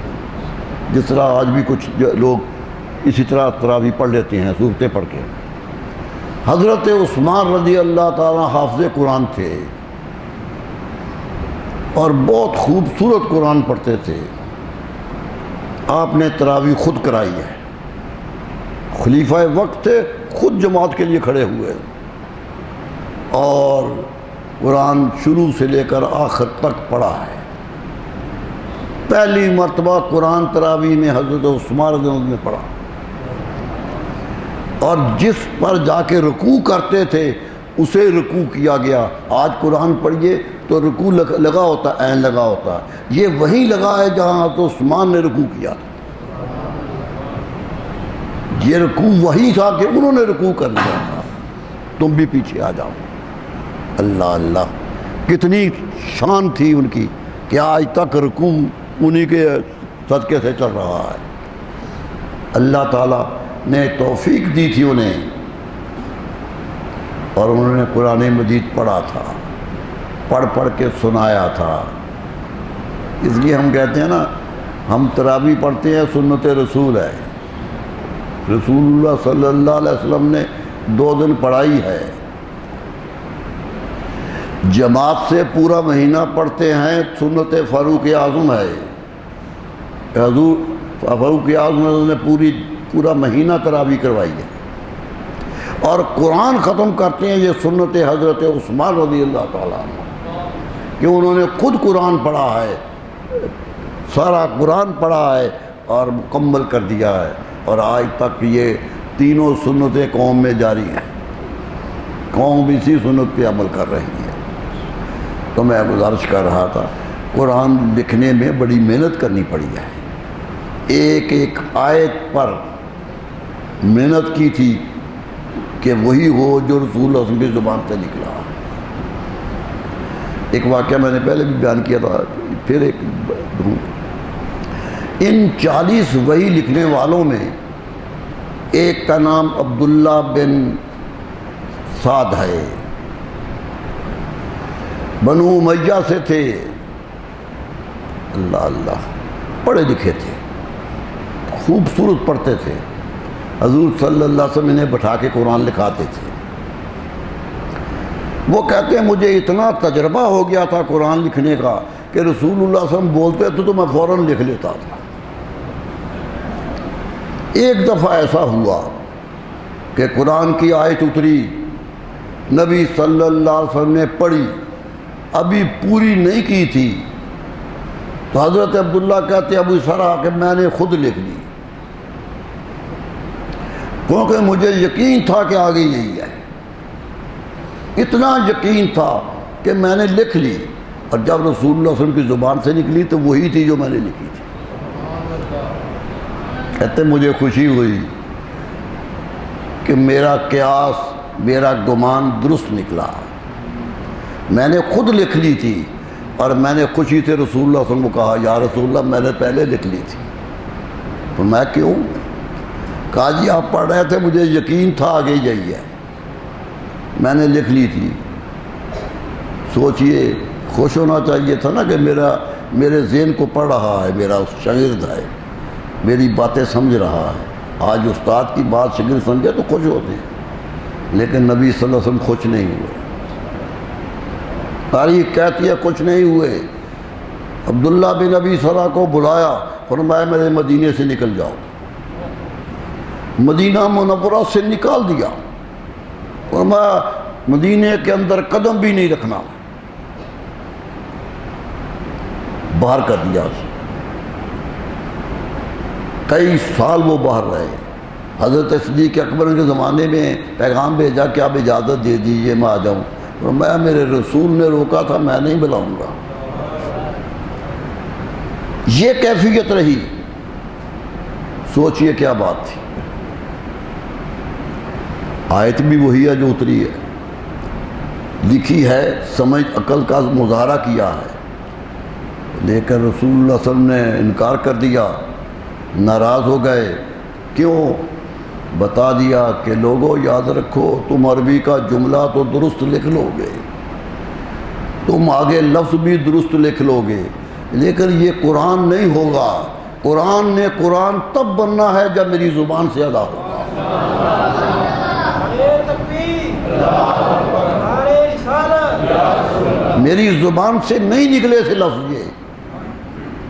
جس طرح آج بھی کچھ لوگ اسی طرح تراویح پڑھ لیتے ہیں صورتیں پڑھ کے۔ حضرت عثمان رضی اللہ تعالیٰ حافظ قرآن تھے اور بہت خوبصورت قرآن پڑھتے تھے۔ آپ نے تراویح خود کرائی ہے، خلیفہ وقت تھے خود جماعت کے لیے کھڑے ہوئے اور قرآن شروع سے لے کر آخر تک پڑھا ہے۔ پہلی مرتبہ قرآن تراویح میں حضرت عثمان رضی اللہ عنہ نے پڑھا، اور جس پر جا کے رکوع کرتے تھے اسے رکوع کیا گیا۔ آج قرآن پڑھیے تو رکوع لگا ہوتا ہے، عین لگا ہوتا ہے، یہ وہیں لگا ہے جہاں حضرت عثمان نے رکوع کیا تھا۔ یہ رکوع وہی تھا کہ انہوں نے رکوع کر لیا تھا، تم بھی پیچھے آ جاؤ۔ اللہ اللہ، کتنی شان تھی ان کی کہ آج تک رکوع انہی کے صدقے سے چل رہا ہے۔ اللہ تعالیٰ نے توفیق دی تھی انہیں، اور انہوں نے قرآن مجید پڑھا تھا، پڑھ پڑھ کے سنایا تھا۔ اس لیے ہم کہتے ہیں نا، ہم تراویح پڑھتے ہیں، سنت رسول ہے، رسول اللہ صلی اللہ علیہ وسلم نے 2 دن پڑھائی ہے۔ جماعت سے پورا مہینہ پڑھتے ہیں، سنت فاروق اعظم ہے، حضور فاروق اعظم نے پورا مہینہ تراویح کروائی ہے۔ اور قرآن ختم کرتے ہیں، یہ سنت حضرت عثمان رضی اللہ تعالیٰ عنہ، کہ انہوں نے خود قرآن پڑھا ہے، سارا قرآن پڑھا ہے اور مکمل کر دیا ہے، اور آج تک یہ تینوں سنتیں قوم میں جاری ہیں، قوم بھی اسی سنت پہ عمل کر رہی ہے۔ تو میں گزارش کر رہا تھا، قرآن لکھنے میں بڑی محنت کرنی پڑی ہے، ایک ایک آیت پر محنت کی تھی کہ وہی ہو جو رسول اللہ صلی اللہ علیہ وسلم کی زبان سے نکلا۔ ایک واقعہ میں نے پہلے بھی بیان کیا تھا، پھر ایک دوں۔ ان 40 وحی لکھنے والوں میں ایک کا نام عبداللہ بن سعد ہے، بنو امیہ سے تھے، اللہ اللہ، پڑھے لکھے تھے، خوبصورت پڑھتے تھے، حضور صلی اللہ علیہ وسلم انہیں بٹھا کے قرآن لکھاتے تھے۔ وہ کہتے ہیں مجھے اتنا تجربہ ہو گیا تھا قرآن لکھنے کا کہ رسول اللہ صلی اللہ علیہ وسلم بولتے تھے تو میں فوراً لکھ لیتا تھا۔ ایک دفعہ ایسا ہوا کہ قرآن کی آیت اتری، نبی صلی اللہ علیہ وسلم نے پڑھی، ابھی پوری نہیں کی تھی، تو حضرت عبداللہ کہتے ابو سرا کہ میں نے خود لکھ لی، کیونکہ مجھے یقین تھا کہ آگے یہی ہے، اتنا یقین تھا کہ میں نے لکھ لی، اور جب رسول اللہ صلی اللہ علیہ وسلم کی زبان سے نکلی تو وہی تھی جو میں نے لکھی تھی۔ کہتے مجھے خوشی ہوئی کہ میرا قیاس، میرا گمان درست نکلا، میں نے خود لکھ لی تھی، اور میں نے خوشی سے رسول اللہ صلی اللہ علیہ وسلم کو کہا یا رسول اللہ میں نے پہلے لکھ لی تھی۔ تو میں کیوں؟ کہا جی آپ پڑھ رہے تھے، مجھے یقین تھا آگے یہی ہے، میں نے لکھ لی تھی۔ سوچئے خوش ہونا چاہیے تھا نا کہ میرے ذہن کو پڑھ رہا ہے، میرا شاگرد ہے، میری باتیں سمجھ رہا ہے۔ آج استاد کی بات شاگرد سمجھے تو خوش ہوتے ہیں، لیکن نبی صلی اللہ علیہ وسلم خوش نہیں ہوئے، تاریخ کہتی ہے کچھ نہیں ہوئے۔ عبداللہ بن ابی سرا کو بلایا، فرمایا میرے مدینے سے نکل جاؤ، مدینہ منورہ سے نکال دیا، فرمایا مدینے کے اندر قدم بھی نہیں رکھنا، باہر کر دیا۔ کئی سال وہ باہر رہے۔ حضرت صدیق اکبر کے زمانے میں پیغام بھیجا کہ آپ اجازت دے دیجئے میں آ جاؤں، فرمایا میرے رسول نے روکا تھا، میں نہیں بلاؤں گا۔ یہ کیفیت رہی، سوچئے کیا بات تھی۔ آیت بھی وہی ہے جو اتری ہے، لکھی ہے، سمجھ عقل کا مظاہرہ کیا ہے، لیکن رسول اللہ صلی اللہ علیہ وسلم نے انکار کر دیا، ناراض ہو گئے۔ کیوں؟ بتا دیا کہ لوگوں یاد رکھو تم عربی کا جملہ تو درست لکھ لو گے، تم آگے لفظ بھی درست لکھ لو گے، لیکن یہ قرآن نہیں ہوگا۔ قرآن نے قرآن تب بننا ہے جب میری زبان سے ادا ہوگا۔ میری زبان سے نہیں نکلے تھے لفظ، یہ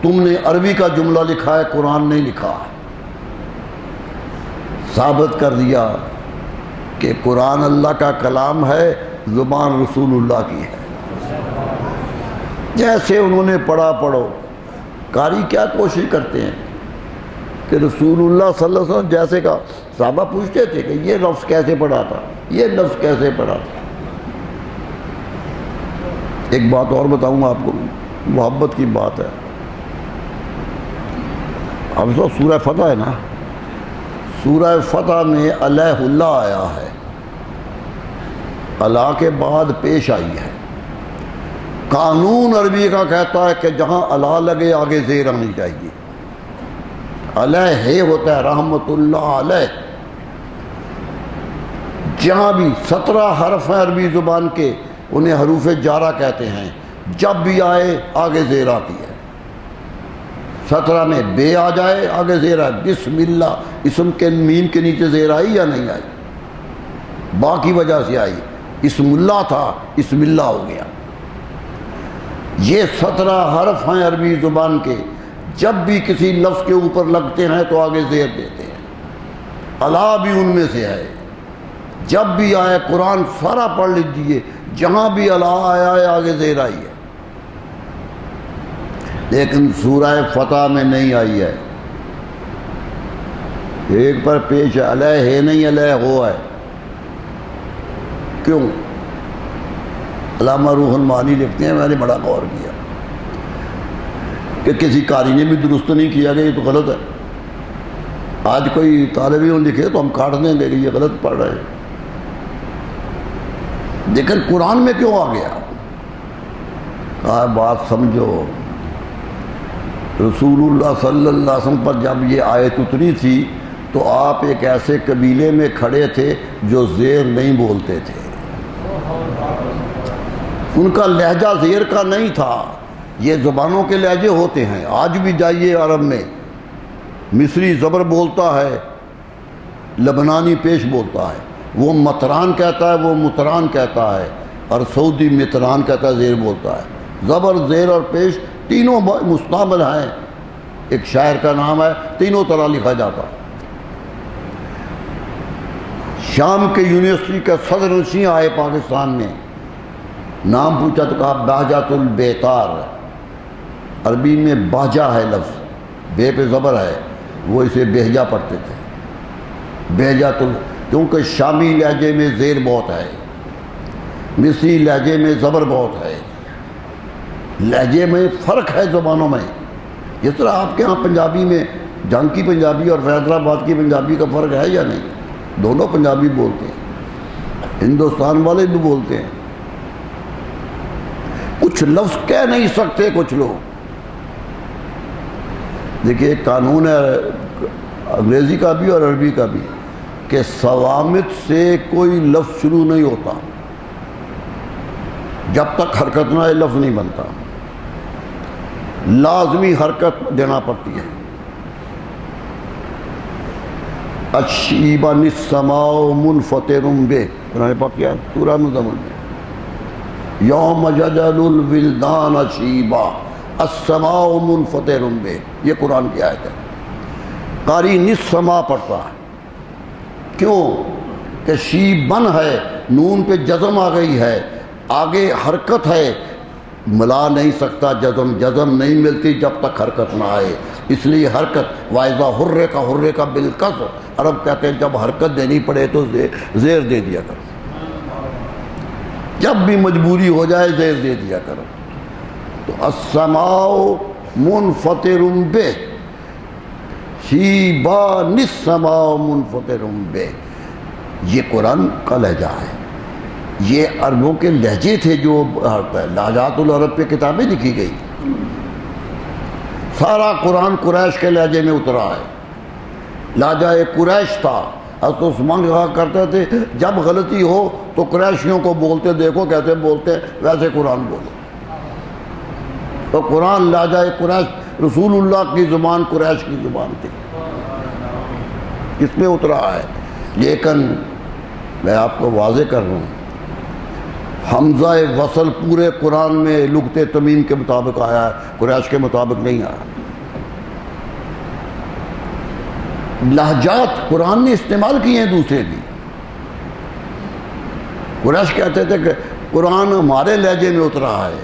تم نے عربی کا جملہ لکھا ہے، قرآن نہیں لکھا ہے، ثابت کر دیا کہ قرآن اللہ کا کلام ہے، زبان رسول اللہ کی ہے۔ جیسے انہوں نے پڑھا پڑھو۔ قاری کیا کوشش کرتے ہیں کہ رسول اللہ صلی اللہ علیہ وسلم جیسے کا صحابہ پوچھتے تھے کہ یہ لفظ کیسے پڑھا تھا، یہ لفظ کیسے پڑھا تھا۔ ایک بات اور بتاؤں آپ کو، محبت کی بات ہے۔ اب سورہ فتح ہے نا، سورہ فتح میں علیہ اللہ آیا ہے، اللہ کے بعد پیش آئی ہے۔ قانون عربی کا کہتا ہے کہ جہاں اللہ لگے آگے زیر آنی چاہیے۔ علیہ ہوتا ہے رحمت اللہ علیہ۔ جہاں بھی 17 حرف ہیں عربی زبان کے، انہیں حروف جارہ کہتے ہیں۔ جب بھی آئے آگے زیر آتی ہے۔ 17 میں بے آ جائے آگے زیر آئے۔ بسم اللہ اسم کے میم کے نیچے زیر آئی یا نہیں آئی؟ باقی وجہ سے آئی۔ اسم اللہ تھا، اسم اللہ ہو گیا۔ یہ 17 حرف ہیں عربی زبان کے، جب بھی کسی لفظ کے اوپر لگتے ہیں تو آگے زیر دیتے ہیں۔ اللہ بھی ان میں سے ہے۔ جب بھی آئے قرآن سارا پڑھ لیجئے، جہاں بھی اللہ آیا ہے آگے زیر آئی ہے، لیکن سورہ فتح میں نہیں آئی ہے۔ ایک پر پیش ہے، علیہ ہے نہیں، علیہ ہو ہے۔ کیوں؟ علامہ روح المعانی لکھتے ہیں، میں نے بڑا غور کیا کہ کسی قاری نے بھی درست نہیں کیا کہ یہ تو غلط ہے۔ آج کوئی طالب علم لکھے تو ہم کاٹ دیں گے کہ یہ غلط پڑھ رہے ہیں، لیکن قرآن میں کیوں آ گیا؟ کہا بات سمجھو، رسول اللہ صلی اللہ علیہ وسلم پر جب یہ آیت اتری تھی تو آپ ایک ایسے قبیلے میں کھڑے تھے جو زیر نہیں بولتے تھے، ان کا لہجہ زیر کا نہیں تھا۔ یہ زبانوں کے لہجے ہوتے ہیں، آج بھی جائیے عرب میں، مصری زبر بولتا ہے، لبنانی پیش بولتا ہے، وہ متران کہتا ہے، وہ متران کہتا ہے، اور سعودی متران کہتا ہے، زیر بولتا ہے۔ زبر، زیر اور پیش تینوں مستعمل ہیں۔ ایک شاعر کا نام ہے، تینوں طرح لکھا جاتا۔ شام کے یونیورسٹی کا صدر نشین آئے پاکستان میں، نام پوچھا تو کہا بہجت البیتار۔ عربی میں بہجہ ہے لفظ، بے پہ زبر ہے، وہ اسے بہجہ پڑھتے تھے۔ بہجت کیونکہ شامی لہجے میں زیر بہت ہے، مصری لہجے میں زبر بہت ہے، لہجے میں فرق ہے زبانوں میں۔ جس طرح آپ کے ہاں پنجابی میں جنگ کی پنجابی اور حیدرآباد کی پنجابی کا فرق ہے یا نہیں؟ دونوں پنجابی بولتے ہیں، ہندوستان والے بھی بولتے ہیں۔ کچھ لفظ کہہ نہیں سکتے کچھ لوگ۔ دیکھیے ایک قانون ہے انگریزی کا بھی اور عربی کا بھی کہ صوامت سے کوئی لفظ شروع نہیں ہوتا، جب تک حرکت نہ آئے لفظ نہیں بنتا، لازمی حرکت دینا پڑتی ہے۔ اشیبن السماء منفطر بہ، قرآن پاک کیا سورہ مزمل میں، یوم یجعل الولدان شیبا السماء منفطر بہ، یہ قرآن کی آیت ہے۔ قاری نصف سما پڑھتا ہے، کیوں کہ شیبن ہے، نون پہ جزم آ گئی ہے، آگے حرکت ہے، ملا نہیں سکتا جزم، جزم نہیں ملتی جب تک حرکت نہ آئے، اس لیے حرکت وائزہ حرے کا بالکسر، عرب کہتے ہیں جب حرکت دینی پڑے تو زیر دے دیا کرو، جب بھی مجبوری ہو جائے زیر دے دیا کرو۔ تو السماء منفطر بہ، شیبان السماء منفطر بہ، یہ قرآن کا لہجہ ہے۔ یہ عربوں کے لہجے تھے جو لہجات العرب پہ کتابیں لکھی گئی۔ سارا قرآن قریش کے لہجے میں اترا ہے، لہجہ قریش تھا۔ حضرت عثمان کہا کرتے تھے جب غلطی ہو تو قریشیوں کو بولتے دیکھو کیسے بولتے، ویسے قرآن بولو۔ تو قرآن لہجہ قریش، رسول اللہ کی زبان قریش کی زبان تھی، اس میں اترا ہے۔ لیکن میں آپ کو واضح کر رہا ہوں، حمزہ وصل پورے قرآن میں لغت تمیم کے مطابق آیا ہے، قریش کے مطابق نہیں آیا۔ لہجات قرآن نے استعمال کیے ہیں دوسرے بھی، قریش کہتے تھے کہ قرآن ہمارے لہجے میں اترا ہے،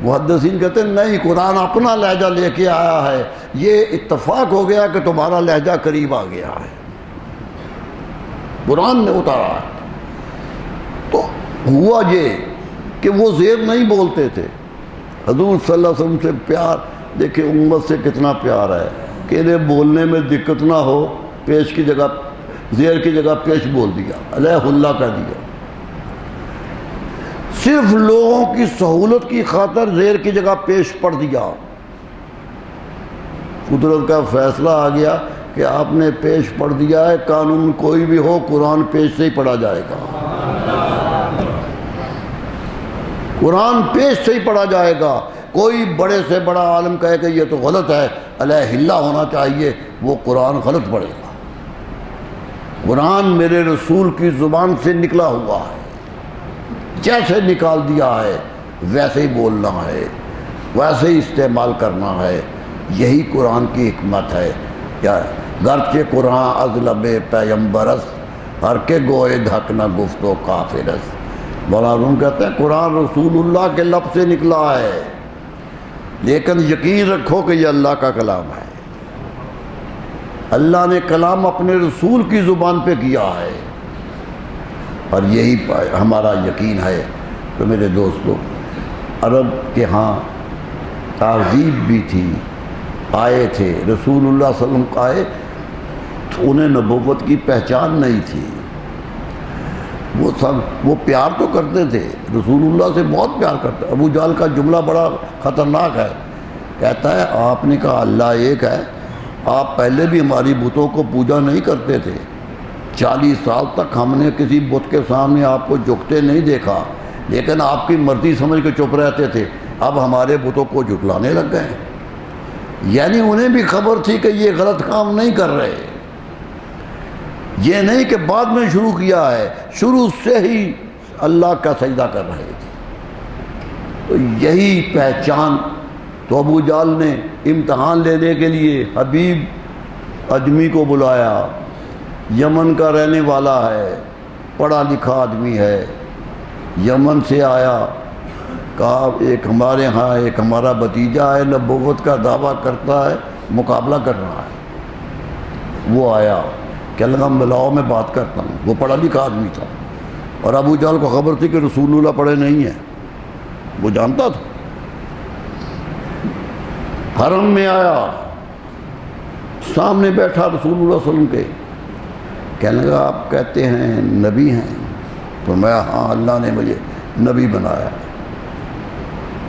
محدثین کہتے ہیں نہیں، قرآن اپنا لہجہ لے کے آیا ہے، یہ اتفاق ہو گیا کہ تمہارا لہجہ قریب آ گیا ہے، قرآن نے اتارا ہے۔ تو ہوا یہ کہ وہ زیر نہیں بولتے تھے، حضور صلی اللہ علیہ وسلم سے پیار دیکھیں، امت سے کتنا پیار ہے کہ انہیں بولنے میں دقت نہ ہو، پیش کی جگہ زیر کی جگہ پیش بول دیا، علیہ اللہ کہہ دیا، صرف لوگوں کی سہولت کی خاطر زیر کی جگہ پیش پڑھ دیا۔ قدرت کا فیصلہ آ گیا کہ آپ نے پیش پڑھ دیا ہے، قانون کوئی بھی ہو قرآن پیش سے ہی پڑھا جائے گا، قرآن پیش سے ہی پڑھا جائے گا۔ کوئی بڑے سے بڑا عالم کہے کہ یہ تو غلط ہے، علیہ اللہ ہونا چاہیے، وہ قرآن غلط پڑھے گا۔ قرآن میرے رسول کی زبان سے نکلا ہوا ہے، جیسے نکال دیا ہے ویسے ہی بولنا ہے، ویسے ہی استعمال کرنا ہے، یہی قرآن کی حکمت ہے۔ گرچہ قرآن از لب پیمبرس، ہر کے گوئے دھک نہ گفتو کافرس۔ مولانا روم کہتے ہیں قرآن رسول اللہ کے لب سے نکلا ہے، لیکن یقین رکھو کہ یہ اللہ کا کلام ہے، اللہ نے کلام اپنے رسول کی زبان پہ کیا ہے، اور یہی ہمارا یقین ہے۔ تو میرے دوستو، عرب کے ہاں تہذیب بھی تھی، آئے تھے رسول اللہ صلی اللہ علیہ وسلم آئے تو انہیں نبوت کی پہچان نہیں تھی، وہ پیار تو کرتے تھے، رسول اللہ سے بہت پیار کرتے۔ ابو جہل کا جملہ بڑا خطرناک ہے، کہتا ہے آپ نے کہا اللہ ایک ہے، آپ پہلے بھی ہماری بتوں کو پوجا نہیں کرتے تھے، 40 سال تک ہم نے کسی بت کے سامنے آپ کو جھکتے نہیں دیکھا، لیکن آپ کی مرضی سمجھ کے چپ رہتے تھے، اب ہمارے بتوں کو جھٹلانے لگ گئے۔ یعنی انہیں بھی خبر تھی کہ یہ غلط کام نہیں کر رہے، یہ نہیں کہ بعد میں شروع کیا ہے، شروع سے ہی اللہ کا سجدہ کر رہے تھے۔ تو یہی پہچان، تو ابو جہل نے امتحان لینے کے لیے حبیب اجمی کو بلایا، یمن کا رہنے والا ہے، پڑھا لکھا آدمی ہے، یمن سے آیا، کہا ایک ہمارے ہاں ایک ہمارا بھتیجا ہے، نبوت کا دعویٰ کرتا ہے، مقابلہ کر رہا ہے۔ وہ آیا، کہنے لگا ملاؤ میں بات کرتا ہوں۔ وہ پڑھا لکھا آدمی تھا، اور ابو جہل کو خبر تھی کہ رسول اللہ پڑھے نہیں ہیں، وہ جانتا تھا۔ حرم میں آیا، سامنے بیٹھا رسول اللہ صلی اللہ علیہ وسلم کے، کہنے لگا آپ کہتے ہیں نبی ہیں؟ تو میں ہاں، اللہ نے مجھے نبی بنایا۔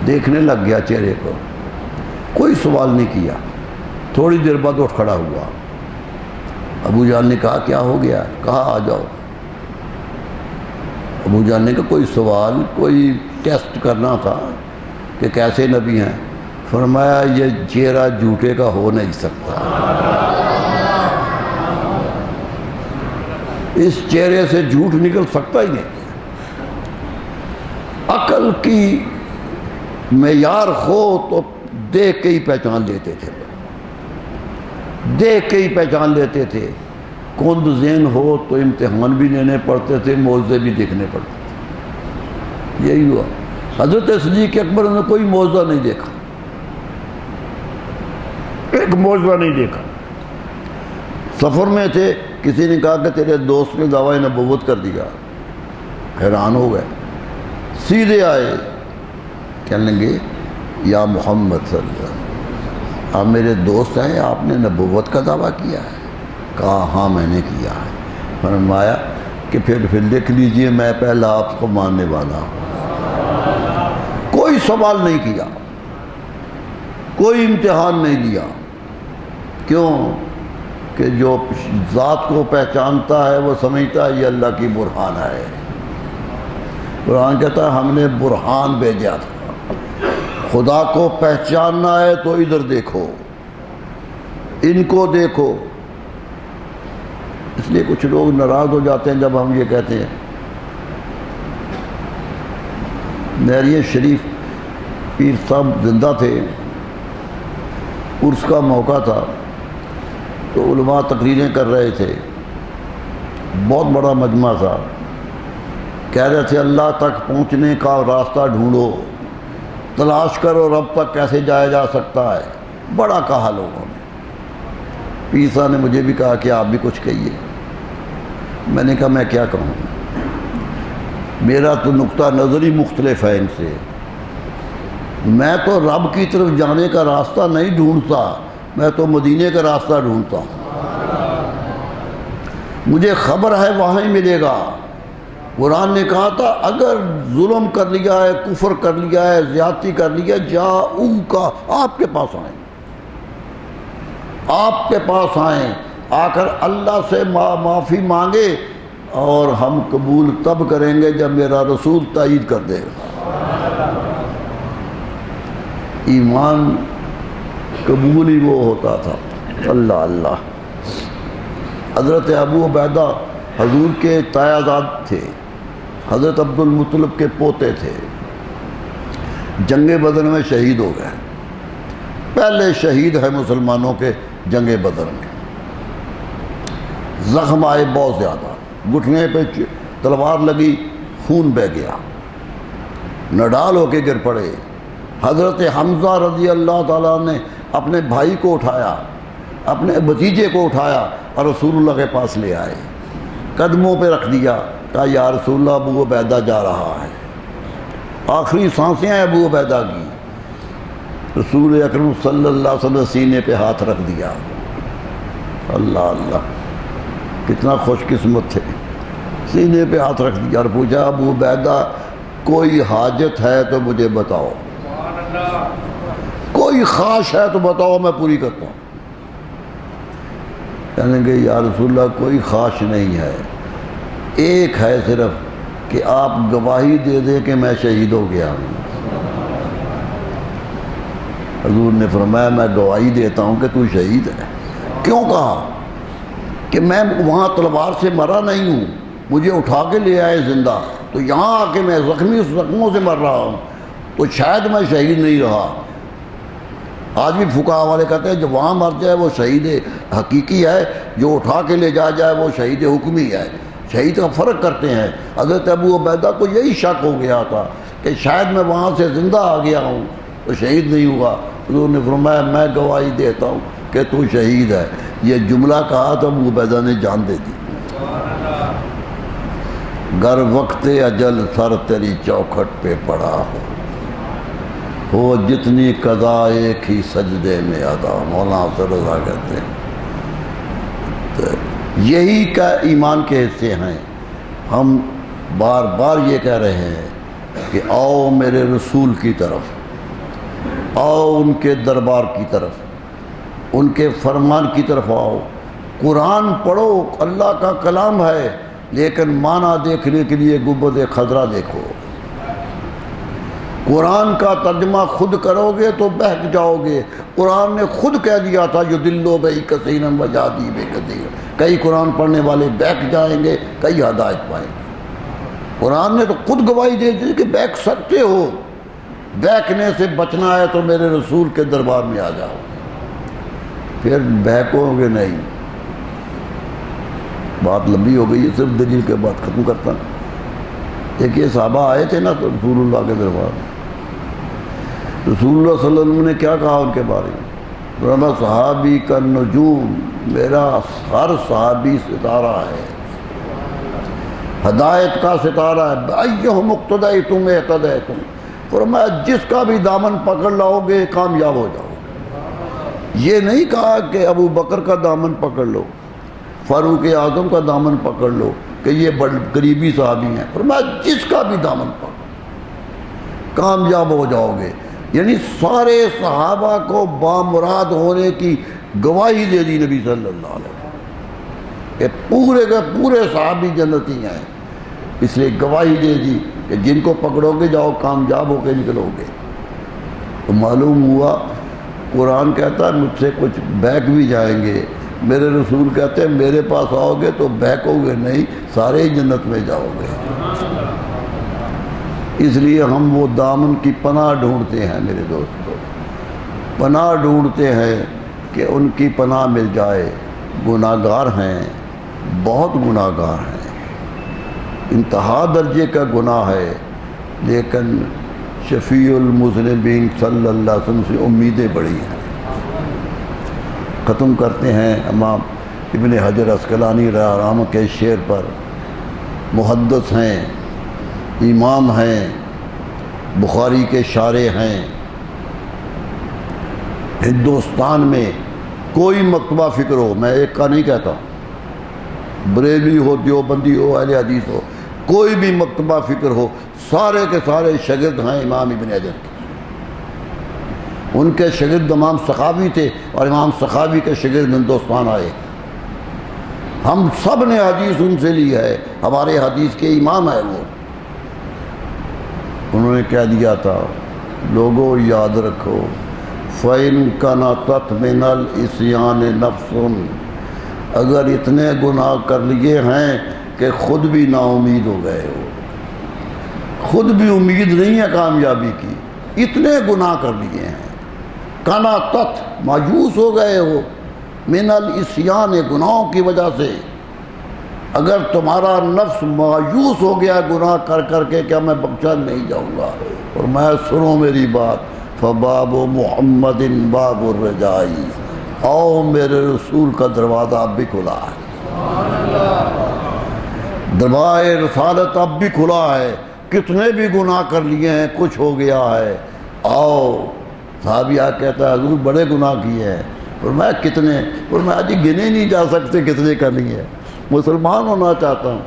دیکھنے لگ گیا چہرے کو، کوئی سوال نہیں کیا، تھوڑی دیر بعد اٹھ کھڑا ہوا۔ ابو جہل نے کہا کیا ہو گیا؟ کہا آ جاؤ۔ ابو جہل نے کہا کوئی سوال، کوئی ٹیسٹ کرنا تھا کہ کیسے نبی ہیں؟ فرمایا یہ چہرہ جھوٹے کا ہو نہیں سکتا، اس چہرے سے جھوٹ نکل سکتا ہی نہیں۔ عقل کی معیار ہو تو دیکھ کے ہی پہچان لیتے تھے، دیکھ کے ہی پہچان لیتے تھے۔ کند ذہن ہو تو امتحان بھی لینے پڑتے تھے، معجزے بھی دیکھنے پڑتے تھے۔ یہی ہوا، حضرت صدیق اکبر نے کوئی معجزہ نہیں دیکھا، ایک معجزہ نہیں دیکھا۔ سفر میں تھے، کسی نے کہا کہ تیرے دوست نے دعویٰ نبوت کر دیا، حیران ہو گئے، سیدھے آئے، کہنے لگے یا محمد صلی اللہ علیہ وسلم، آپ میرے دوست ہیں، آپ نے نبوت کا دعویٰ کیا ہے؟ کہا ہاں میں نے کیا ہے۔ فرمایا کہ پھر لکھ لیجئے میں پہلا آپ کو ماننے والا ہوں۔ کوئی سوال نہیں کیا، کوئی امتحان نہیں لیا۔ کیوں؟ کہ جو ذات کو پہچانتا ہے وہ سمجھتا ہے یہ اللہ کی برہان ہے۔ قرآن کہتا ہے ہم نے برہان بھیجا تھا۔ خدا کو پہچاننا ہے تو ادھر دیکھو، ان کو دیکھو۔ اس لیے کچھ لوگ ناراض ہو جاتے ہیں جب ہم یہ کہتے ہیں۔ نہریہ شریف پیر صاحب زندہ تھے، عرس کا موقع تھا، تو علماء تقریریں کر رہے تھے، بہت بڑا مجمع تھا۔ کہہ رہے تھے اللہ تک پہنچنے کا راستہ ڈھونڈو، تلاش کرو رب تک کیسے جایا جا سکتا ہے۔ بڑا کہا لوگوں نے۔ پیر صاحب نے مجھے بھی کہا کہ آپ بھی کچھ کہیے۔ میں نے کہا میں کیا کہوں، میرا تو نقطہ نظر ہی مختلف ہے ان سے۔ میں تو رب کی طرف جانے کا راستہ نہیں ڈھونڈتا، میں تو مدینے کا راستہ ڈھونڈتا ہوں۔ مجھے خبر ہے وہاں ہی ملے گا۔ قرآن نے کہا تھا اگر ظلم کر لیا ہے، کفر کر لیا ہے، زیادتی کر لیا، جاؤکا، آپ کے پاس آئیں، آپ کے پاس آئیں، آ کر اللہ سے معافی مانگے، اور ہم قبول تب کریں گے جب میرا رسول تائید کر دے گا۔ ایمان قبول ہی وہ ہوتا تھا۔ اللہ اللہ۔ حضرت ابو عبیدہ حضور کے تایازاد تھے، حضرت عبد المطلب کے پوتے تھے، جنگ بدر میں شہید ہو گئے، پہلے شہید ہے مسلمانوں کے جنگ بدر میں۔ زخم آئے بہت زیادہ، گھٹنے پہ تلوار لگی، خون بہہ گیا، نڈال ہو کے گر پڑے۔ حضرت حمزہ رضی اللہ تعالیٰ نے اپنے بھائی کو اٹھایا، اپنے بھتیجے کو اٹھایا اور رسول اللہ کے پاس لے آئے، قدموں پہ رکھ دیا، کہا یا رسول اللہ ابو عبیدہ جا رہا ہے، آخری سانسیں ہیں ابو عبیدہ کی۔ رسول اکرم صلی اللہ علیہ وسلم سینے پہ ہاتھ رکھ دیا۔ اللہ اللہ، کتنا خوش قسمت تھے۔ سینے پہ ہاتھ رکھ دیا اور پوچھا ابو عبیدہ کوئی حاجت ہے تو مجھے بتاؤ، کوئی خواہش ہے تو بتاؤ میں پوری کرتا ہوں۔ کہنے کہ یا رسول اللہ کوئی خواہش نہیں ہے، ایک ہے صرف کہ آپ گواہی دے دیں کہ میں شہید ہو گیا ہوں۔ حضور نے فرمایا میں گواہی دیتا ہوں کہ تو شہید ہے۔ کیوں کہا؟ کہ میں وہاں تلوار سے مرا نہیں ہوں، مجھے اٹھا کے لے آئے زندہ، تو یہاں آ کے میں زخموں سے مر رہا ہوں، تو شاید میں شہید نہیں رہا۔ آج بھی فقہا والے کہتے ہیں جو وہاں مر جائے وہ شہید حقیقی ہے، جو اٹھا کے لے جائے وہ شہید حکمی ہے۔ شہید کا فرق کرتے ہیں۔ حضرت ابو عبیدہ کو یہی شک ہو گیا تھا کہ شاید میں وہاں سے زندہ آ گیا ہوں تو شہید نہیں ہوا۔ حضور نے فرمایا میں گواہی دیتا ہوں کہ تو شہید ہے۔ یہ جملہ کہا تو ابو عبیدہ نے جان دے دی۔ گر وقت اجل سر تیری چوکھٹ پہ پڑا ہو جتنی قضا ایک ہی سجدے میں ادا، مولانا عبد الرضا کہتے ہیں۔ تو یہی کا ایمان کے حصے ہیں۔ ہم بار بار یہ کہہ رہے ہیں کہ آؤ میرے رسول کی طرف، آؤ ان کے دربار کی طرف، ان کے فرمان کی طرف آؤ، قرآن پڑھو، اللہ کا کلام ہے، لیکن معنی دیکھنے کے لیے گنبد خضرا دیکھو۔ قرآن کا ترجمہ خود کرو گے تو بہک جاؤ گے۔ قرآن نے خود کہہ دیا تھا یضل بہ کثیرا ویہدی بہ کثیر، کئی قرآن پڑھنے والے بہک جائیں گے، کئی ہدایت پائیں گے۔ قرآن نے تو خود گواہی دے دی کہ بہک سکتے ہو، بہکنے سے بچنا ہے تو میرے رسول کے دربار میں آ جاؤ، پھر بہکو گے نہیں۔ بات لمبی ہو گئی ہے، صرف دلیل کے بعد ختم کرتا ہوں۔ دیکھیے صحابہ آئے تھے نا تو رسول اللہ کے دربار میں، رسول اللہ صلی اللہ علیہ وسلم نے کیا کہا ان کے بارے میں؟ فرمایا صحابی کا نجوم، میرا ہر صحابی ستارہ ہے، ہدایت کا ستارہ ہے۔ ایہم اقتدیتم اہتدیتم، فرمایا جس کا بھی دامن پکڑ لاؤ گے کامیاب ہو جاؤ گے۔ یہ نہیں کہا کہ ابو بکر کا دامن پکڑ لو، فاروق اعظم کا دامن پکڑ لو کہ یہ بڑے قریبی صحابی ہیں، فرمایا جس کا بھی دامن پکڑ کامیاب ہو جاؤ گے۔ یعنی سارے صحابہ کو بامراد ہونے کی گواہی دے دی نبی صلی اللہ علیہ وسلم کہ پورے کے پورے صحابی جنتی ہیں، اس لیے گواہی دے دی کہ جن کو پکڑو گے جاؤ کامیاب ہو کے نکلو گے۔ تو معلوم ہوا قرآن کہتا ہے مجھ سے کچھ بہک بھی جائیں گے، میرے رسول کہتے ہیں میرے پاس آؤ گے تو بہکو گے نہیں، سارے جنت میں جاؤ گے۔ اس لیے ہم وہ دامن کی پناہ ڈھونڈتے ہیں میرے دوستو، پناہ ڈھونڈتے ہیں کہ ان کی پناہ مل جائے۔ گناہ گار ہیں، بہت گناہ گار ہیں، انتہا درجے کا گناہ ہے، لیکن شفیع المذنبین صلی اللہ علیہ وسلم سے امیدیں بڑی ہیں۔ ختم کرتے ہیں امام ابن حجر عسقلانی رحمہ کے شعر پر۔ محدث ہیں، امام ہیں، بخاری کے شارح ہیں۔ ہندوستان میں کوئی مکتبہ فکر ہو، میں ایک کا نہیں کہتا، بریلوی ہو، دیوبندی ہو، اہل حدیث ہو، کوئی بھی مکتبہ فکر ہو، سارے کے سارے شاگرد ہیں امام ابن حجر کے۔ ان کے شاگرد امام سخاوی تھے، اور امام سخاوی کے شاگرد ہندوستان آئے۔ ہم سب نے حدیث ان سے لی ہے، ہمارے حدیث کے امام ہیں وہ۔ انہوں نے کہہ دیا تھا، لوگوں یاد رکھو، فَإِن كَنَتَتْ مِنَ الْإِسْيَانِ نَفْسٌ، اگر اتنے گناہ کر لیے ہیں کہ خود بھی نا امید ہو گئے ہو، خود بھی امید نہیں ہے کامیابی کی، اتنے گناہ کر لیے ہیں، کناتت مایوس ہو گئے ہو، من الاسیان گناہوں کی وجہ سے، اگر تمہارا نفس مایوس ہو گیا گناہ کر کر کے کہ میں بخشا نہیں جاؤں گا، اور میں سنو میری بات، فباب محمد باب الرجائی، آؤ میرے رسول کا دروازہ اب بھی کھلا ہے، دروازہ رسالت اب بھی کھلا ہے، کتنے بھی گناہ کر لیے ہیں، کچھ ہو گیا ہے، آؤ۔ صحابیہ کہتا ہے حضور بڑے گناہ کیے ہیں، اور میں کتنے، اور میں آج گنے نہیں جا سکتے کتنے کر لیے، مسلمان ہونا چاہتا ہوں،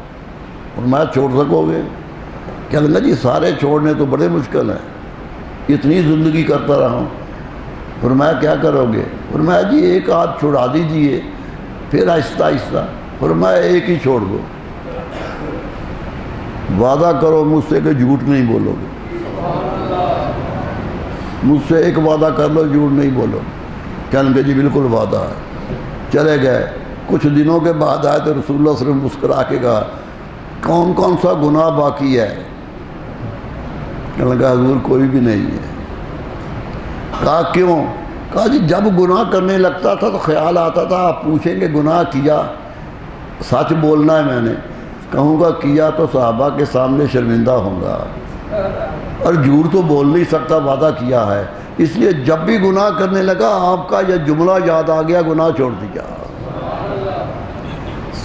اور میں چھوڑ سکو گے؟ کہنے لگا جی سارے چھوڑنے تو بڑے مشکل ہیں، اتنی زندگی کرتا رہا ہوں، اور میں کیا کرو گے؟ اور میں جی ایک ہاتھ چھڑا دیجئے، پھر آہستہ آہستہ، اور میں ایک ہی چھوڑ دو، وعدہ کرو مجھ سے کہ جھوٹ نہیں بولو گے، مجھ سے ایک وعدہ کر لو جھوٹ نہیں بولو۔ کہنے لگے جی بالکل وعدہ ہے۔ چلے گئے، کچھ دنوں کے بعد آئے تو رسول اللہ صلی اللہ علیہ وسلم مسکرا کے کہا کون کون سا گناہ باقی ہے؟ کہنے لگا حضور کوئی بھی نہیں ہے۔ کہا کیوں؟ کہا جی جب گناہ کرنے لگتا تھا تو خیال آتا تھا آپ پوچھیں گے گناہ کیا، سچ بولنا ہے، میں نے کہوں گا کیا تو صحابہ کے سامنے شرمندہ ہوں گا، اور جھوٹ تو بول نہیں سکتا، وعدہ کیا ہے، اس لیے جب بھی گناہ کرنے لگا آپ کا یہ جملہ یاد آ گیا، گناہ چھوڑ دیا،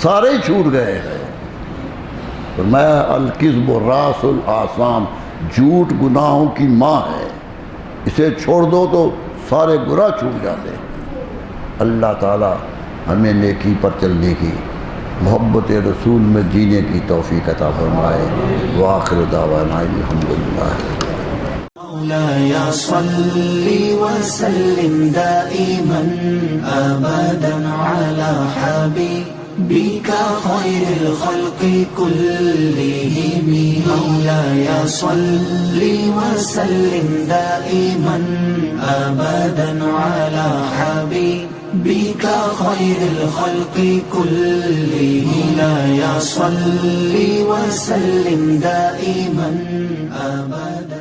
سارے چھوٹ گئے ہیں۔ میں الکذب راس الآثام، جھوٹ گناہوں کی ماں ہے، اسے چھوڑ دو تو سارے گناہ چھوٹ جاتے ہیں۔ اللہ تعالی ہمیں نیکی پر چلنے کی، محبت رسول میں جینے کی توفیق عطا فرمائے۔ وآخر دعوانا الحمدللہ۔ مولاي صل وسلم دائما أبدا على حبيبك خير الخلق كلهم، مولاي صل وسلم دائما أبدا على حبيبك خير الخلق كلهم، مولاي صل وسلم دائما أبدا